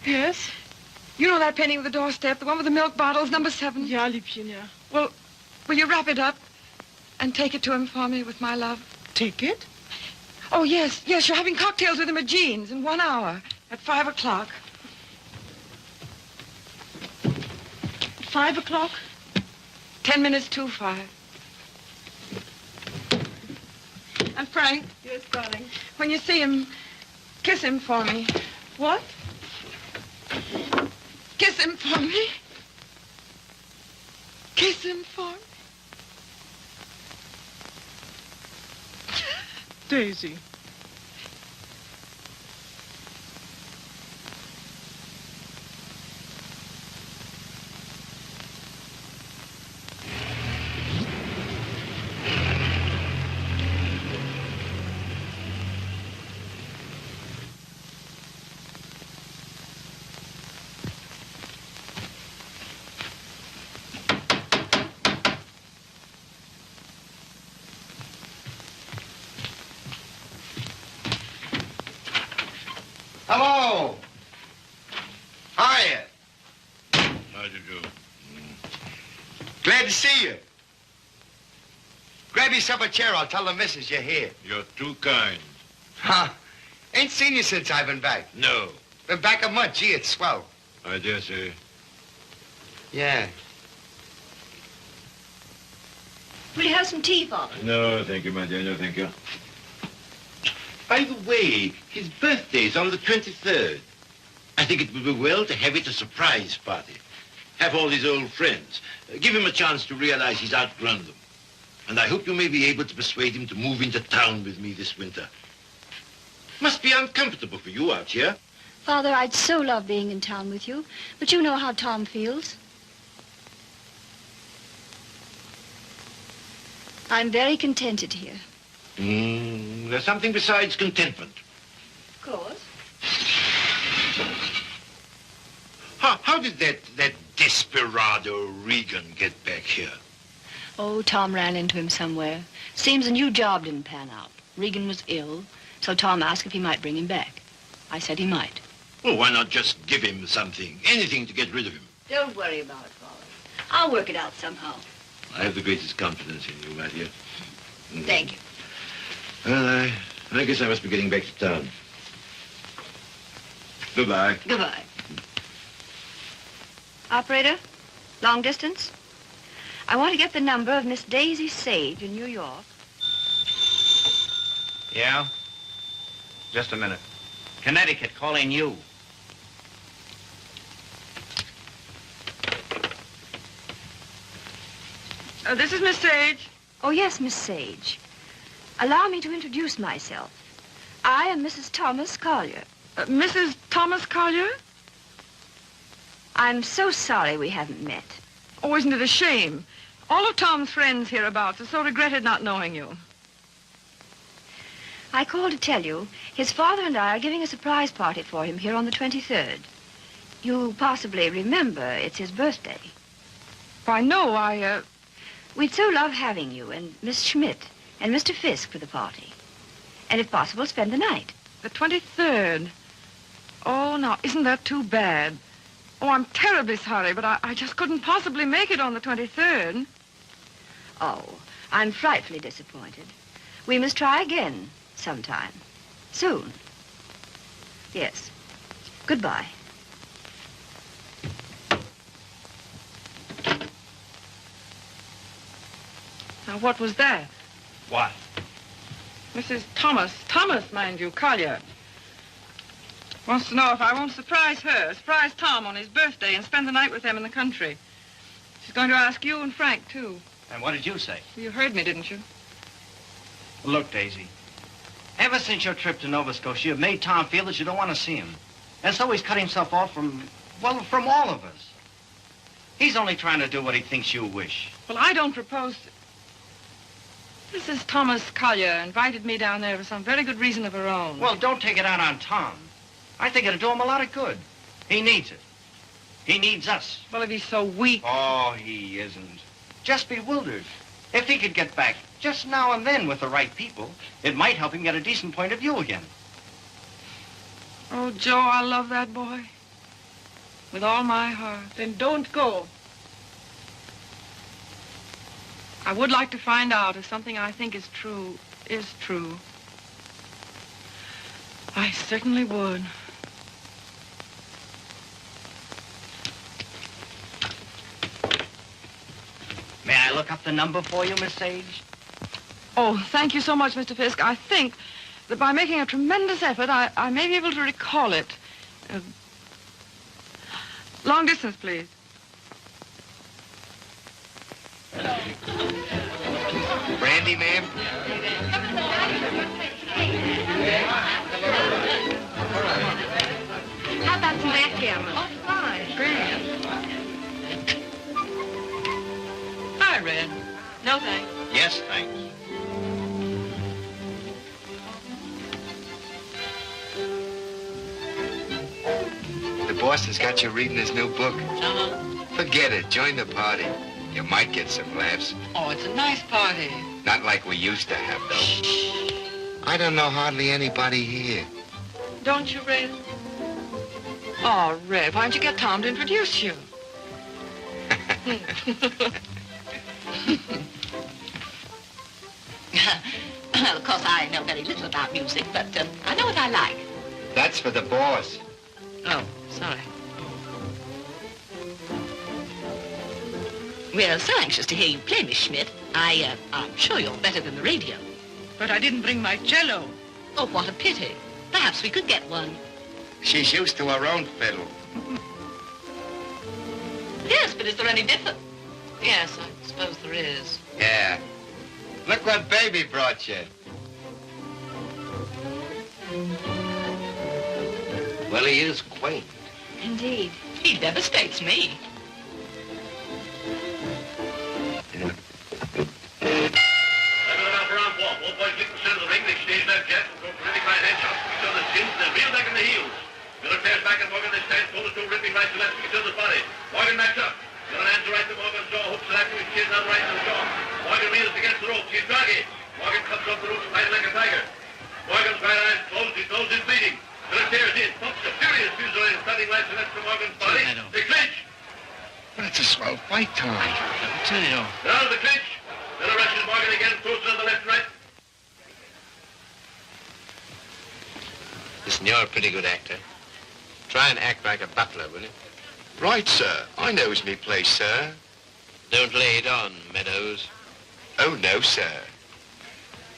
Yes? You know that painting of the doorstep, the one with the milk bottles, number 7? Ja, Liebchen, ja. Well, will you wrap it up and take it to him for me with my love? Take it? Oh, yes, you're having cocktails with him at Jean's in 1 hour at 5 o'clock. 5 o'clock? 10 minutes to 5. And Frank. Yes, darling. When you see him, kiss him for me. What? Kiss him for me. Kiss him for me. Daisy. Hello. Hiya. How do you do? Glad to see you. Grab yourself a chair. I'll tell the missus you're here. You're too kind. Huh? Ain't seen you since I've been back. No. Been back a month. Gee, it's swell. I dare say. Yeah. Will you have some tea, Father? No, thank you, my dear. No, thank you. By the way, his birthday's on the 23rd. I think it would be well to have it a surprise party. Have all his old friends. Give him a chance to realize he's outgrown them. And I hope you may be able to persuade him to move into town with me this winter. Must be uncomfortable for you out here. Father, I'd so love being in town with you, but you know how Tom feels. I'm very contented here. There's something besides contentment. Of course. How did that desperado Regan get back here? Oh, Tom ran into him somewhere. Seems a new job didn't pan out. Regan was ill, so Tom asked if he might bring him back. I said he might. Well, why not just give him something, anything to get rid of him? Don't worry about it, Father. I'll work it out somehow. I have the greatest confidence in you, my dear. Thank you. Well, I guess I must be getting back to town. Goodbye. Goodbye. Operator, long distance? I want to get the number of Miss Daisy Sage in New York. Yeah? Just a minute. Connecticut, calling you. This is Miss Sage. Oh, yes, Miss Sage. Allow me to introduce myself. I am Mrs. Thomas Collier. Mrs. Thomas Collier? I'm so sorry we haven't met. Oh, isn't it a shame? All of Tom's friends hereabouts have so regretted not knowing you. I called to tell you his father and I are giving a surprise party for him here on the 23rd. You possibly remember it's his birthday. Why, no, We'd so love having you and Miss Schmidt and Mr. Fisk for the party. And if possible, spend the night. The 23rd. Oh, now, isn't that too bad? Oh, I'm terribly sorry, but I just couldn't possibly make it on the 23rd. Oh, I'm frightfully disappointed. We must try again sometime. Soon. Yes. Goodbye. Now, what was that? What? Mrs. Thomas, mind you, Collier. Wants to know if I won't surprise Tom on his birthday and spend the night with them in the country. She's going to ask you and Frank, too. And what did you say? You heard me, didn't you? Look, Daisy. Ever since your trip to Nova Scotia, you've made Tom feel that you don't want to see him. And so he's cut himself off from all of us. He's only trying to do what he thinks you wish. Well, I don't propose to... Mrs. Thomas Collier invited me down there for some very good reason of her own. Well, don't take it out on Tom. I think it'll do him a lot of good. He needs it. He needs us. Well, if he's so weak... Oh, he isn't. Just bewildered. If he could get back just now and then with the right people, it might help him get a decent point of view again. Oh, Joe, I love that boy. With all my heart. Then don't go. I would like to find out if something I think is true. I certainly would. May I look up the number for you, Miss Sage? Oh, thank you so much, Mr. Fisk. I think that by making a tremendous effort, I may be able to recall it. Long distance, please. Brandy, ma'am? How about some backgammon? Oh, fine. Grand. Hi, Red. No, thanks. Yes, thanks. The boss has got you reading his new book. Uh-huh. Forget it. Join the party. You might get some laughs. Oh, it's a nice party. Not like we used to have, though. I don't know hardly anybody here. Don't you, Red? Oh, Red, why don't you get Tom to introduce you? Well, of course, I know very little about music, but I know what I like. That's for the boss. Oh, sorry. We're so anxious to hear you play, Miss Schmidt. I'm sure you're better than the radio. But I didn't bring my cello. Oh, what a pity. Perhaps we could get one. She's used to her own fiddle. Yes, but is there any difference? Yes, I suppose there is. Yeah. Look what baby brought you. Well, he is quaint. Indeed. He devastates me. Morgan backs up. Got an answer right to Morgan's jaw. Hooks it after his chin, not right to the jaw. Morgan reels against the rope. She's draggy. Morgan comes up the ropes, fighting like a tiger. Morgan's right eye closed. His nose is bleeding. Miller tears in. Pumps a furious fusillade and stunning right to left to Morgan's body. They clinch. That's a swell fight, Tom. Now the clinch. Miller rushes Morgan again, throws it on the left and right. Listen, you're a pretty good actor. Try and act like a butler, will you? Right, sir. I knows me place, sir. Don't lay it on, Meadows. Oh, no, sir.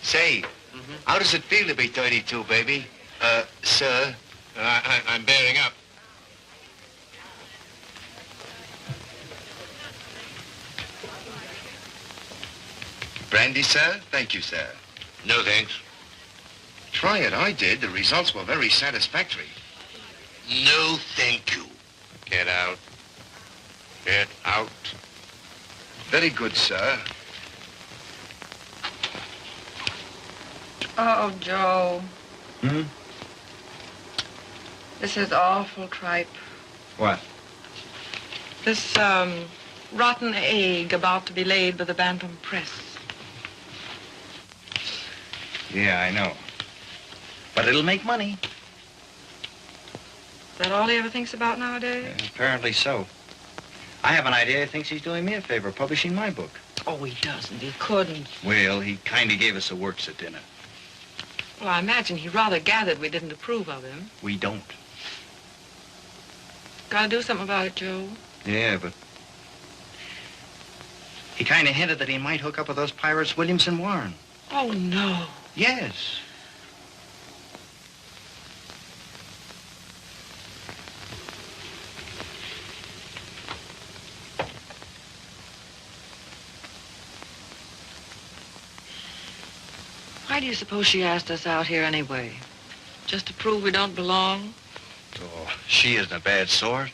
Say, how does it feel to be 32, baby? Sir? I'm bearing up. Brandy, sir? Thank you, sir. No, thanks. Try it. I did. The results were very satisfactory. No, thank you. Get out. Get out. Very good, sir. Oh, Joe. Hmm? This is awful tripe. What? This, rotten egg about to be laid by the Bantam Press. Yeah, I know. But it'll make money. Is that all he ever thinks about nowadays? Apparently so. I have an idea he thinks he's doing me a favor, publishing my book. Oh, he doesn't. He couldn't. Well, he kind of gave us a works at dinner. Well, I imagine he rather gathered we didn't approve of him. We don't. Gotta do something about it, Joe. Yeah, but he kind of hinted that he might hook up with those pirates, Williamson Warren. Oh, no. Yes. Why do you suppose she asked us out here anyway? Just to prove we don't belong? Oh, she isn't a bad sort.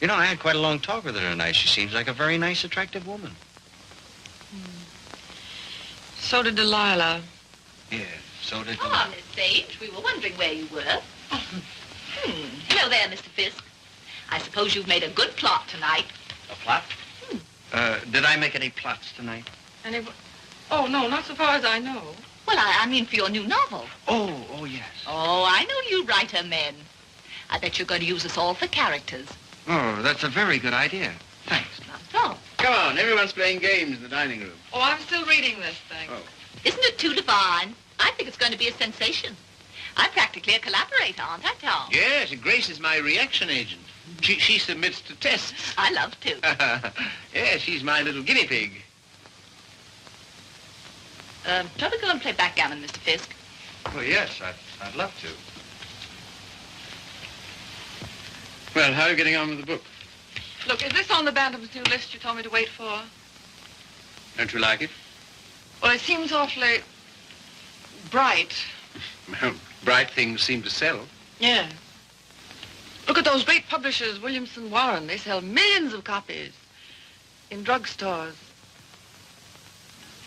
You know, I had quite a long talk with her tonight. She seems like a very nice, attractive woman. So did Delilah. Yeah, so did... Ah, Miss Sage, we were wondering where you were. Hello there, Mr. Fisk. I suppose you've made a good plot tonight. A plot? Did I make any plots tonight? Oh, no, not so far as I know. Well, I mean for your new novel. Oh, yes. Oh, I know you writer men. I bet you're going to use us all for characters. Oh, that's a very good idea. Thanks. Not at all. Come on, everyone's playing games in the dining room. Oh, I'm still reading this thing. Oh. Isn't it too divine? I think it's going to be a sensation. I'm practically a collaborator, aren't I, Tom? Yes, Grace is my reaction agent. She submits to tests. I love to. Yeah, she's my little guinea pig. Shall we go and play backgammon, Mr. Fisk? Well, yes, I'd love to. Well, how are you getting on with the book? Look, is this on the Bantam's new list you told me to wait for? Don't you like it? Well, it seems awfully bright. Well, bright things seem to sell. Yeah. Look at those great publishers, Williamson Warren. They sell millions of copies in drugstores.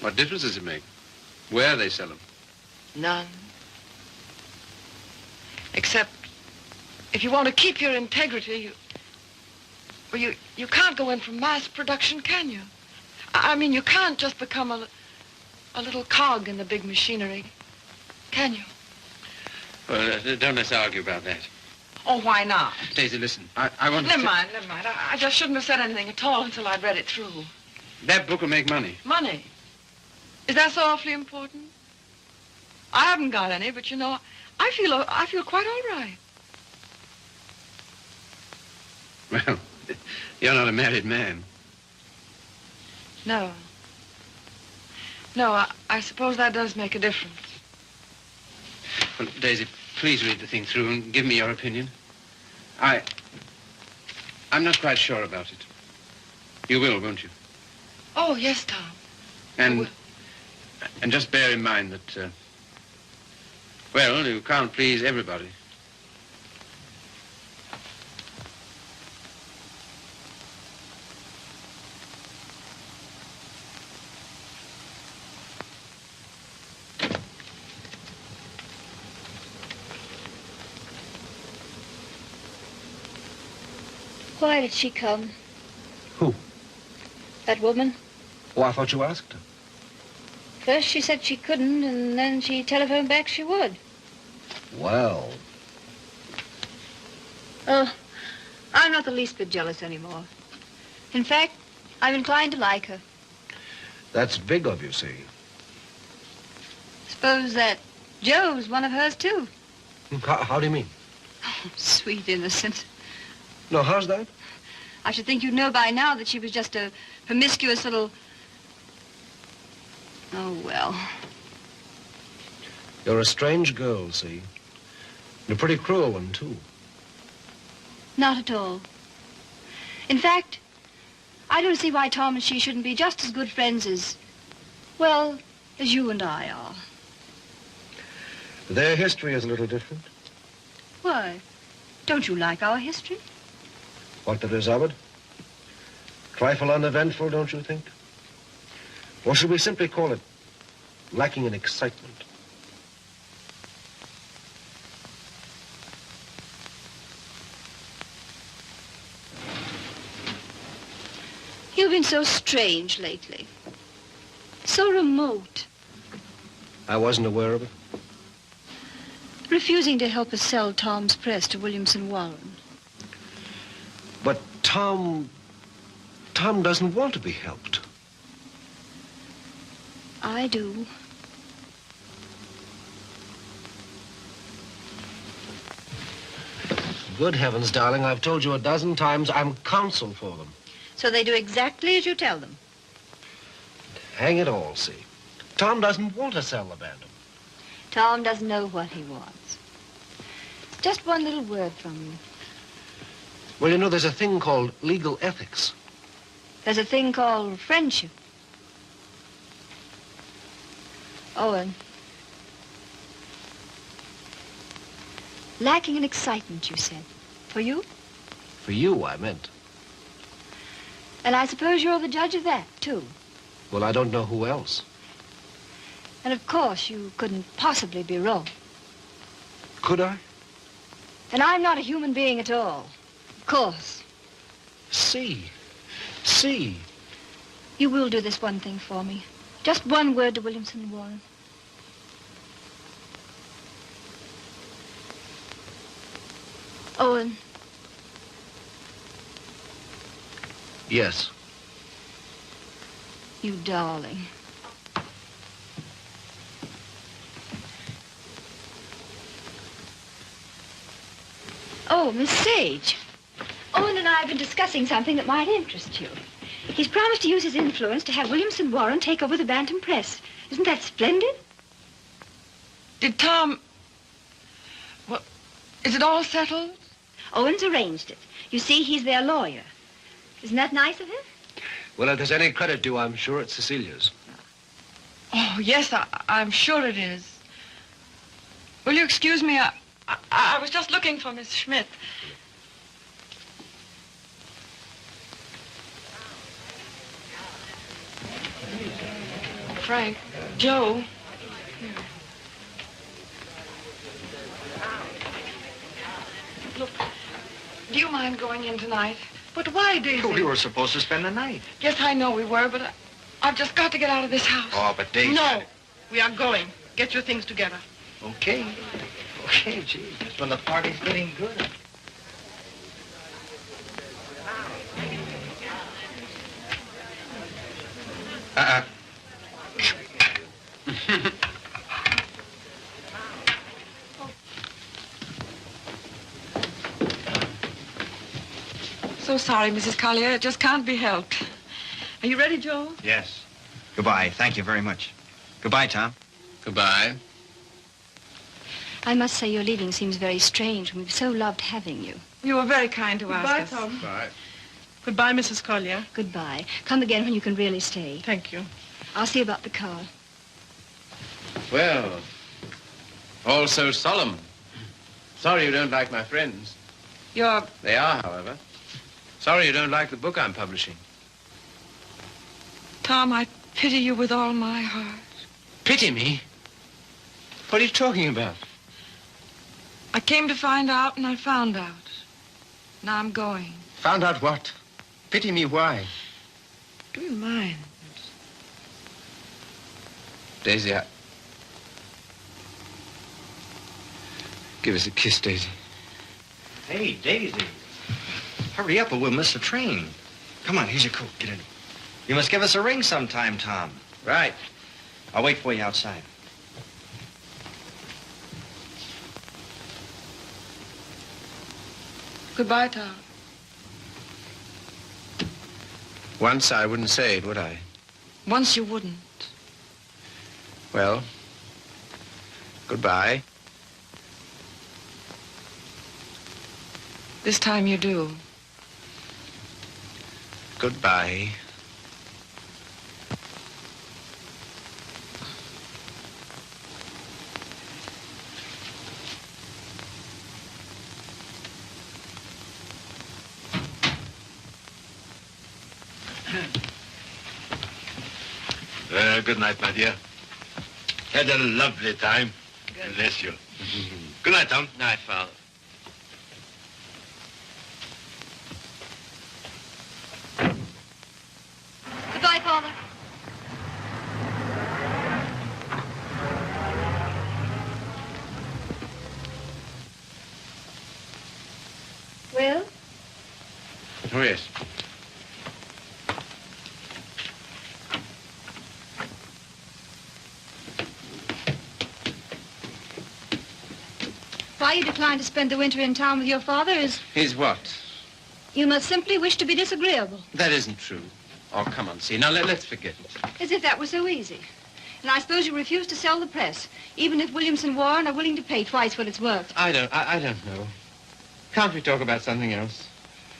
What difference does it make? Where they sell them? None. Except if you want to keep your integrity, you can't go in for mass production, can you? I mean, you can't just become a little cog in the big machinery, can you? Well, don't let's argue about that. Oh, why not? Daisy, listen. I want to... Never mind. I just shouldn't have said anything at all until I'd read it through. That book will make money. Money? Is that so awfully important? I haven't got any, but you know, I feel quite all right. Well, you're not a married man. No. No, I suppose that does make a difference. Well, Daisy, please read the thing through and give me your opinion. I'm not quite sure about it. You will, won't you? Oh, yes, Tom. And just bear in mind that, well, you can't please everybody. Why did she come? Who? That woman. Oh, I thought you asked her. First she said she couldn't, and then she telephoned back she would. Well. Oh, I'm not the least bit jealous anymore. In fact, I'm inclined to like her. That's big of you, see. Suppose that Joe's one of hers, too. How do you mean? Oh, sweet innocent. No, how's that? I should think you'd know by now that she was just a promiscuous little... Oh, well. You're a strange girl, see? And a pretty cruel one, too. Not at all. In fact, I don't see why Tom and she shouldn't be just as good friends as, well, as you and I are. Their history is a little different. Why? Don't you like our history? What there is of it? Trifle uneventful, don't you think? Or should we simply call it lacking in excitement? You've been so strange lately. So remote. I wasn't aware of it. Refusing to help us sell Tom's press to Williamson Warren. But Tom doesn't want to be helped. I do. Good heavens, darling, I've told you a dozen times I'm counsel for them. So they do exactly as you tell them. Hang it all, see. Tom doesn't want to sell the band. Tom doesn't know what he wants. Just one little word from you. Well, you know, there's a thing called legal ethics. There's a thing called friendship. Owen. Lacking in excitement, you said. For you? For you, I meant. And I suppose you're the judge of that, too. Well, I don't know who else. And of course, you couldn't possibly be wrong. Could I? And I'm not a human being at all. Of course. See. You will do this one thing for me. Just one word to Williamson Warren. Owen. Yes. You darling. Oh, Miss Sage. Owen and I have been discussing something that might interest you. He's promised to use his influence to have Williamson Warren take over the Bantam Press. Isn't that splendid? Did Tom... Well, is it all settled? Owen's arranged it. You see, he's their lawyer. Isn't that nice of him? Well, if there's any credit due, I'm sure it's Cecilia's. Oh, yes, I'm sure it is. Will you excuse me? I was just looking for Miss Schmidt. Frank, Joe. Here. Look, do you mind going in tonight? But why, Daisy? We were supposed to spend the night. Yes, I know we were, but I've just got to get out of this house. Oh, but Daisy... No, we are going. Get your things together. Okay. Okay, gee, just when the party's getting good. So sorry, Mrs. Collier. It just can't be helped. Are you ready, Joe? Yes. Goodbye. Thank you very much. Goodbye, Tom. Goodbye. I must say your leaving seems very strange. We've so loved having you. You were very kind to Goodbye, ask us. Tom. Bye. Goodbye, Mrs. Collier. Goodbye. Come again when you can really stay. Thank you. I'll see about the car. Well, all so solemn. Sorry you don't like my friends. They are, however. Sorry you don't like the book I'm publishing. Tom, I pity you with all my heart. Pity me? What are you talking about? I came to find out, and I found out. Now I'm going. Found out what? Pity me why? Do you mind? Daisy, Give us a kiss, Daisy. Hey, Daisy. Hurry up or we'll miss the train. Come on, here's your coat. Get in. You must give us a ring sometime, Tom. Right. I'll wait for you outside. Goodbye, Tom. Once I wouldn't say it, would I? Once you wouldn't. Well, goodbye. This time you do. Goodbye. Good night, my dear. Had a lovely time. Bless you. Good night, Tom. Night, Father. Goodbye, Father. Well? Oh, yes. Why you decline to spend the winter in town with your father is... He's what? You must simply wish to be disagreeable. That isn't true. Oh, come on, see. Now, let's forget it. As if that were so easy. And I suppose you refuse to sell the press, even if Williamson Warren are willing to pay twice what it's worth. I don't know. Can't we talk about something else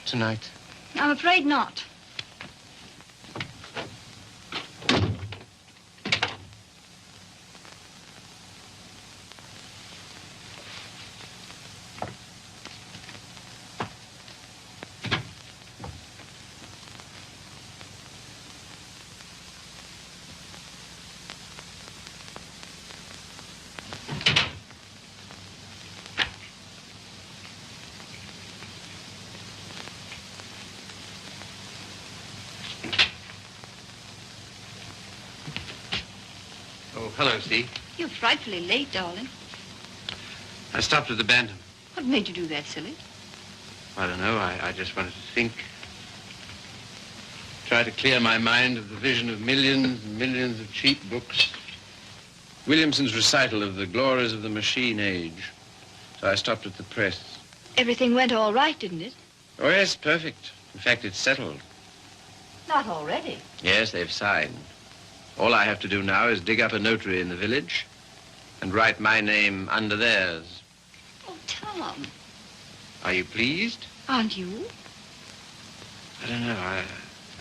tonight? I'm afraid not. Oh, hello, Steve. You're frightfully late, darling. I stopped at the Bantam. What made you do that, silly? I don't know. I just wanted to think. Try to clear my mind of the vision of millions and millions of cheap books. Williamson's recital of the glories of the machine age. So I stopped at the press. Everything went all right, didn't it? Oh, yes, perfect. In fact, it's settled. Not already. Yes, they've signed. All I have to do now is dig up a notary in the village and write my name under theirs. Oh, Tom. Are you pleased? Aren't you? I don't know.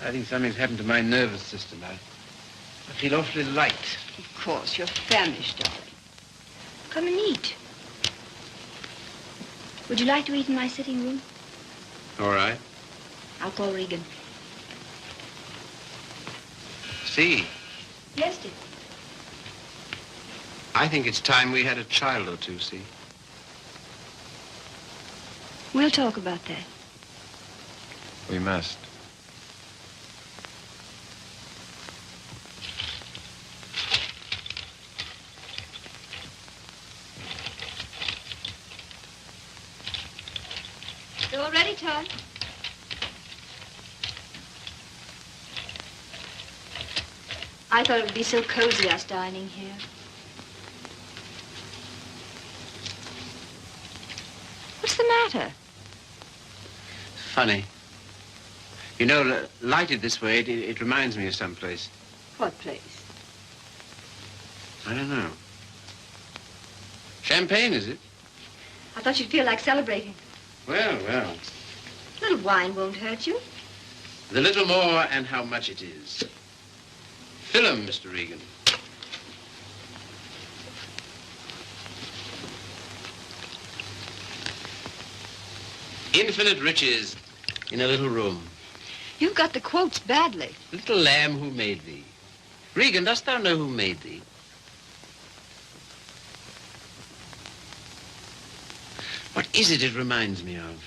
I think something's happened to my nervous system. I feel awfully light. Of course, you're famished, darling. Come and eat. Would you like to eat in my sitting room? All right. I'll call Regan. See, Yes, dear. I think it's time we had a child or two, see. We'll talk about that. We must. You all ready, Todd? I thought it would be so cozy, us dining here. What's the matter? Funny. You know, lighted this way, it reminds me of someplace. What place? I don't know. Champagne, is it? I thought you'd feel like celebrating. Well, well. A little wine won't hurt you. The little more and how much it is. Fill 'em, Mr. Regan. Infinite riches in a little room. You've got the quotes badly. Little lamb who made thee. Regan, dost thou know who made thee? What is it reminds me of?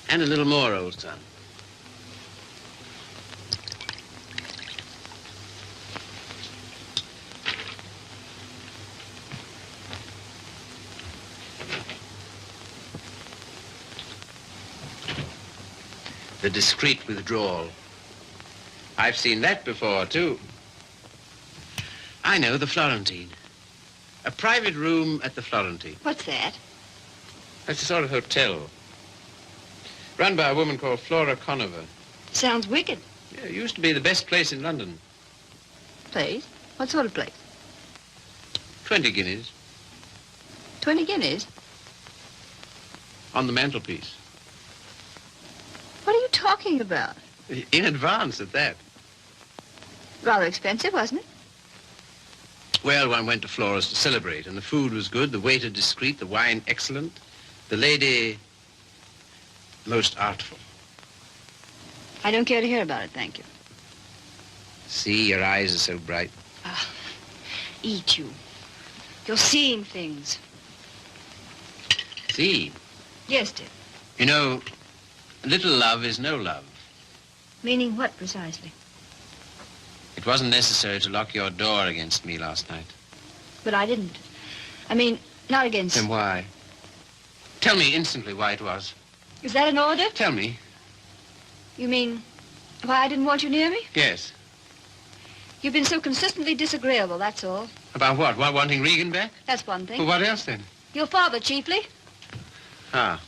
And a little more, old son. The discreet withdrawal. I've seen that before, too. I know, the Florentine. A private room at the Florentine. What's that? That's a sort of hotel. Run by a woman called Flora Conover. Sounds wicked. Yeah, it used to be the best place in London. Place? What sort of place? 20 guineas 20 guineas? on the mantelpiece. What are you talking about? In advance at that. Rather expensive, wasn't it? Well, one went to Flora's to celebrate, and the food was good, the waiter discreet, the wine excellent, the lady most artful. I don't care to hear about it, thank you. See, your eyes are so bright. Eat you. You're seeing things. See, Yes, dear. you know, little love is no love. Meaning what, precisely? It wasn't necessary to lock your door against me last night. But I didn't. I mean, not against... Then why? Tell me instantly why it was. Is that an order? Tell me. You mean why I didn't want you near me? Yes. You've been so consistently disagreeable, that's all. About what? Why, wanting Regan back? That's one thing. Well, what else then? Your father, chiefly. Ah.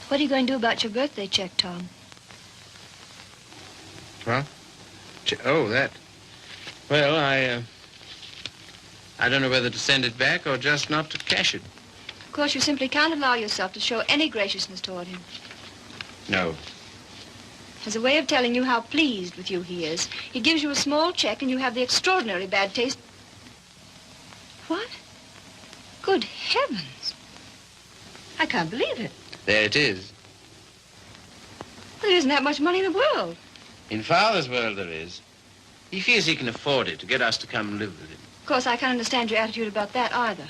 What are you going to do about your birthday check, Tom? Well? Oh, that. Well, I don't know whether to send it back or just not to cash it. Of course, you simply can't allow yourself to show any graciousness toward him. No. As a way of telling you how pleased with you he is, he gives you a small check and you have the extraordinary bad taste. What? Good heavens. I can't believe it. There it is. Well, there isn't that much money in the world. In Father's world there is. He feels he can afford it to get us to come and live with him. Of course, I can't understand your attitude about that either.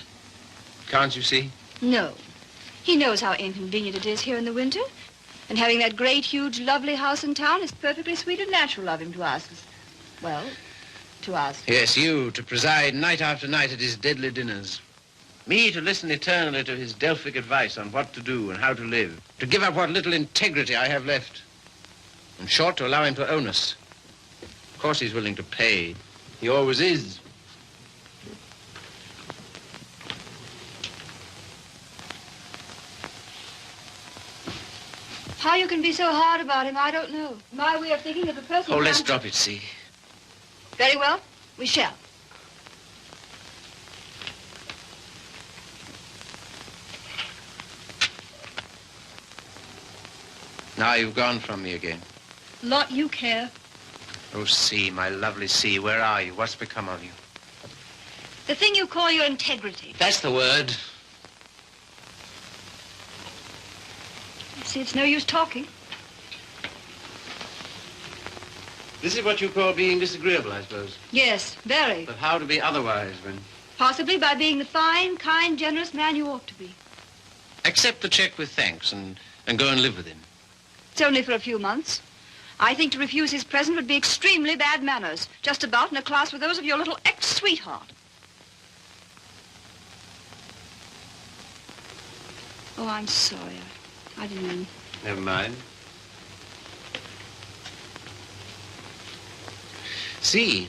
Can't you see? No. He knows how inconvenient it is here in the winter. And having that great, huge, lovely house in town is perfectly sweet and natural of him to ask us. Well, to ask. Yes, you, to preside night after night at his deadly dinners. Me, to listen eternally to his Delphic advice on what to do and how to live. To give up what little integrity I have left. In short, to allow him to own us. Of course he's willing to pay. He always is. How you can be so hard about him, I don't know. My way of thinking of a person... Oh, let's drop it, see. Very well. We shall. Now you've gone from me again. Lot you care. Oh, C, my lovely C, where are you? What's become of you? The thing you call your integrity. That's the word. See, it's no use talking. This is what you call being disagreeable, I suppose. Yes, very. But how to be otherwise when... Possibly by being the fine, kind, generous man you ought to be. Accept the check with thanks and go and live with him. It's only for a few months. I think to refuse his present would be extremely bad manners. Just about in a class with those of your little ex-sweetheart. Oh, I'm sorry. I didn't mean... Never mind. See,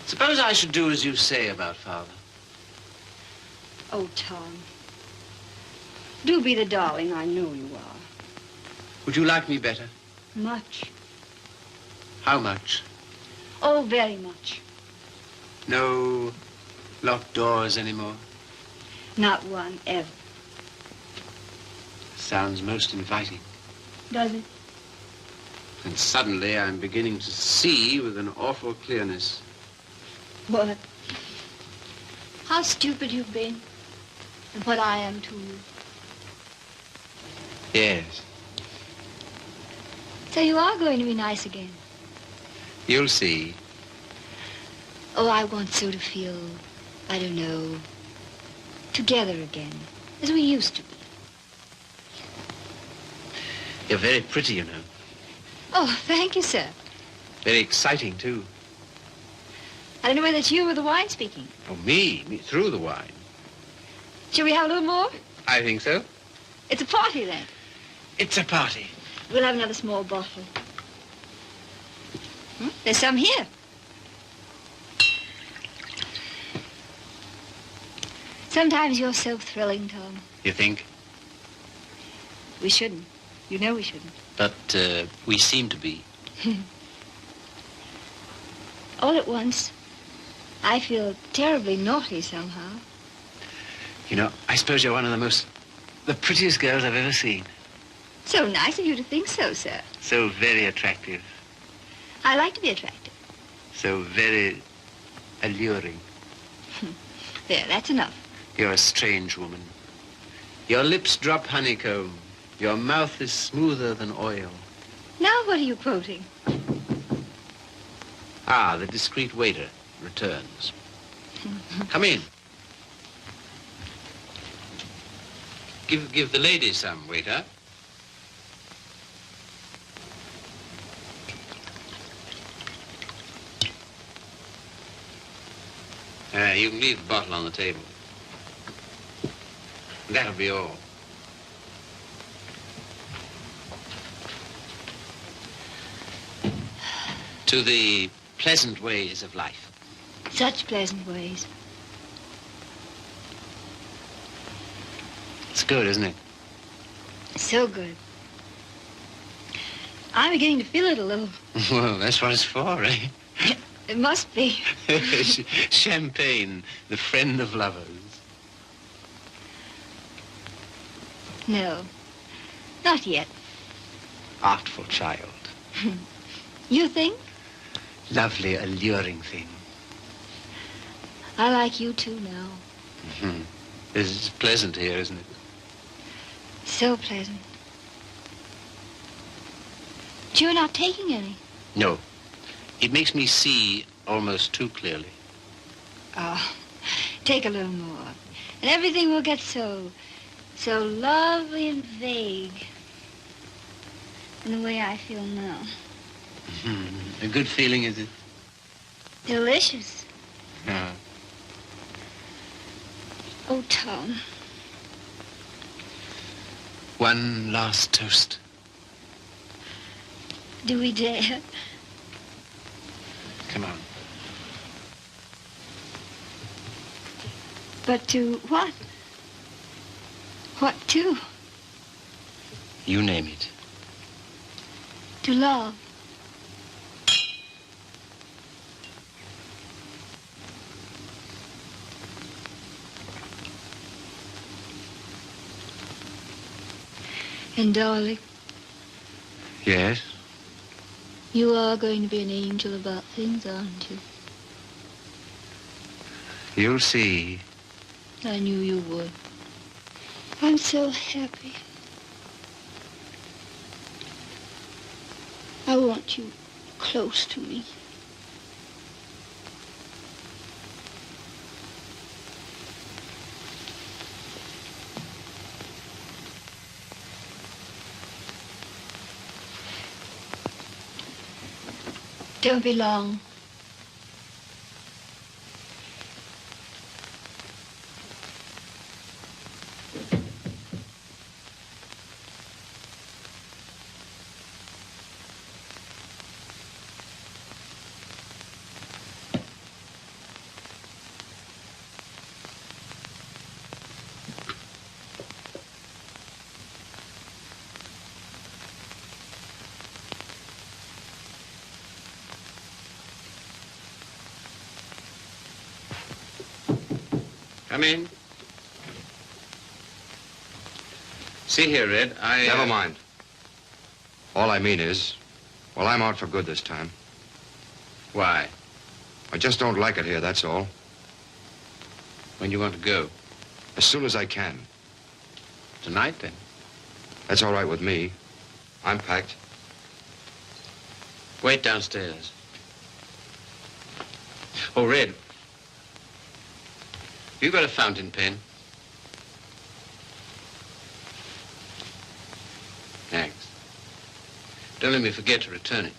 suppose I should do as you say about Father. Oh, Tom. Do be the darling I know you are. Would you like me better? Much. How much? Oh, very much. No locked doors anymore? Not one, ever. Sounds most inviting. Does it? And suddenly I'm beginning to see with an awful clearness. What? How stupid you've been. And what I am to you. Yes. So you are going to be nice again. You'll see. Oh, I want so to feel, I don't know, together again, as we used to be. You're very pretty, you know. Oh, thank you, sir. Very exciting, too. I don't know whether it's you or the wine speaking. Oh, me through the wine. Shall we have a little more? I think so. It's a party, then. It's a party. We'll have another small bottle. There's some here. Sometimes you're so thrilling, Tom. You think? We shouldn't. You know we shouldn't. But we seem to be. All at once, I feel terribly naughty somehow. You know, I suppose you're one of the prettiest girls I've ever seen. So nice of you to think so, sir. So very attractive. I like to be attractive. So very alluring. There, that's enough. You're a strange woman. Your lips drop honeycomb. Your mouth is smoother than oil. Now what are you quoting? Ah, the discreet waiter returns. Come in. Give the lady some, waiter. You can leave the bottle on the table. That'll be all. To the pleasant ways of life. Such pleasant ways. It's good, isn't it? So good. I'm beginning to feel it a little. Well, that's what it's for, eh? It must be. Champagne, the friend of lovers. No, not yet. Artful child. You think? Lovely, alluring thing. I like you too now. Mm-hmm. It's pleasant here, isn't it? So pleasant. But you're not taking any. No. It makes me see almost too clearly. Oh, take a little more. And everything will get so lovely and vague. In the way I feel now. Mm-hmm. A good feeling, is it? Delicious. Yeah. Oh, Tom. One last toast. Do we dare? Come on. But to what? What to? You name it. To love. And darling, Yes? you are going to be an angel about things, aren't you? You'll see. I knew you would. I'm so happy. I want you close to me. Don't be long. Come in. See here, Red, Never mind. All I mean is, well, I'm out for good this time. Why? I just don't like it here, that's all. When you want to go? As soon as I can. Tonight, then? That's all right with me. I'm packed. Wait downstairs. Oh, Red. You got a fountain pen? Thanks. Don't let me forget to return it.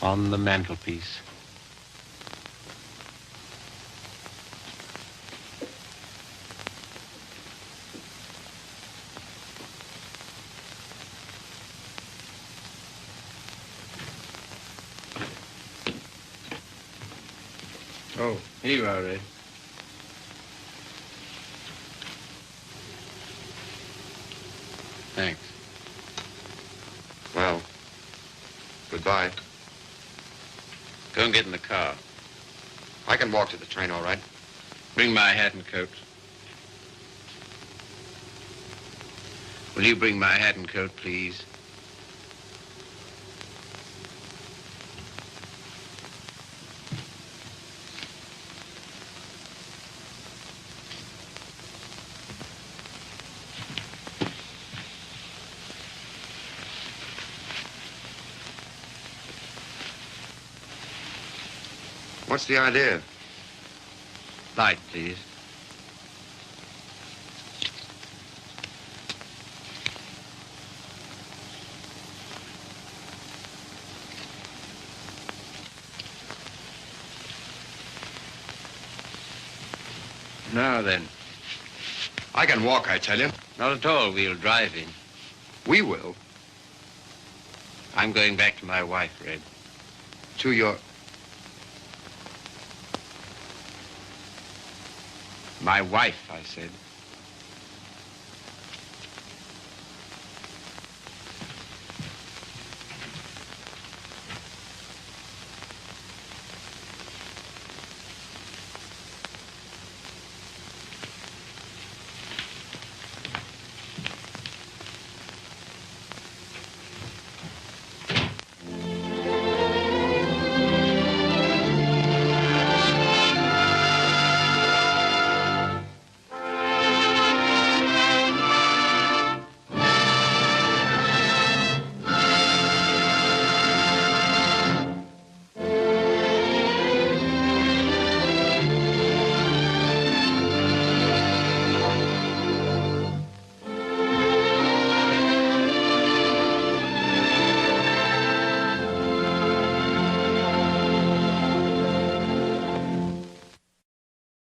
on the mantelpiece. Oh, here you are, Red. Thanks. Well, goodbye. Go and get in the car. I can walk to the train, all right? Bring my hat and coat. Will you bring my hat and coat, please? What's the idea? Light, please. Now then. I can walk, I tell you. Not at all. We'll drive in. We will. I'm going back to my wife, Red. To your... My wife, I said.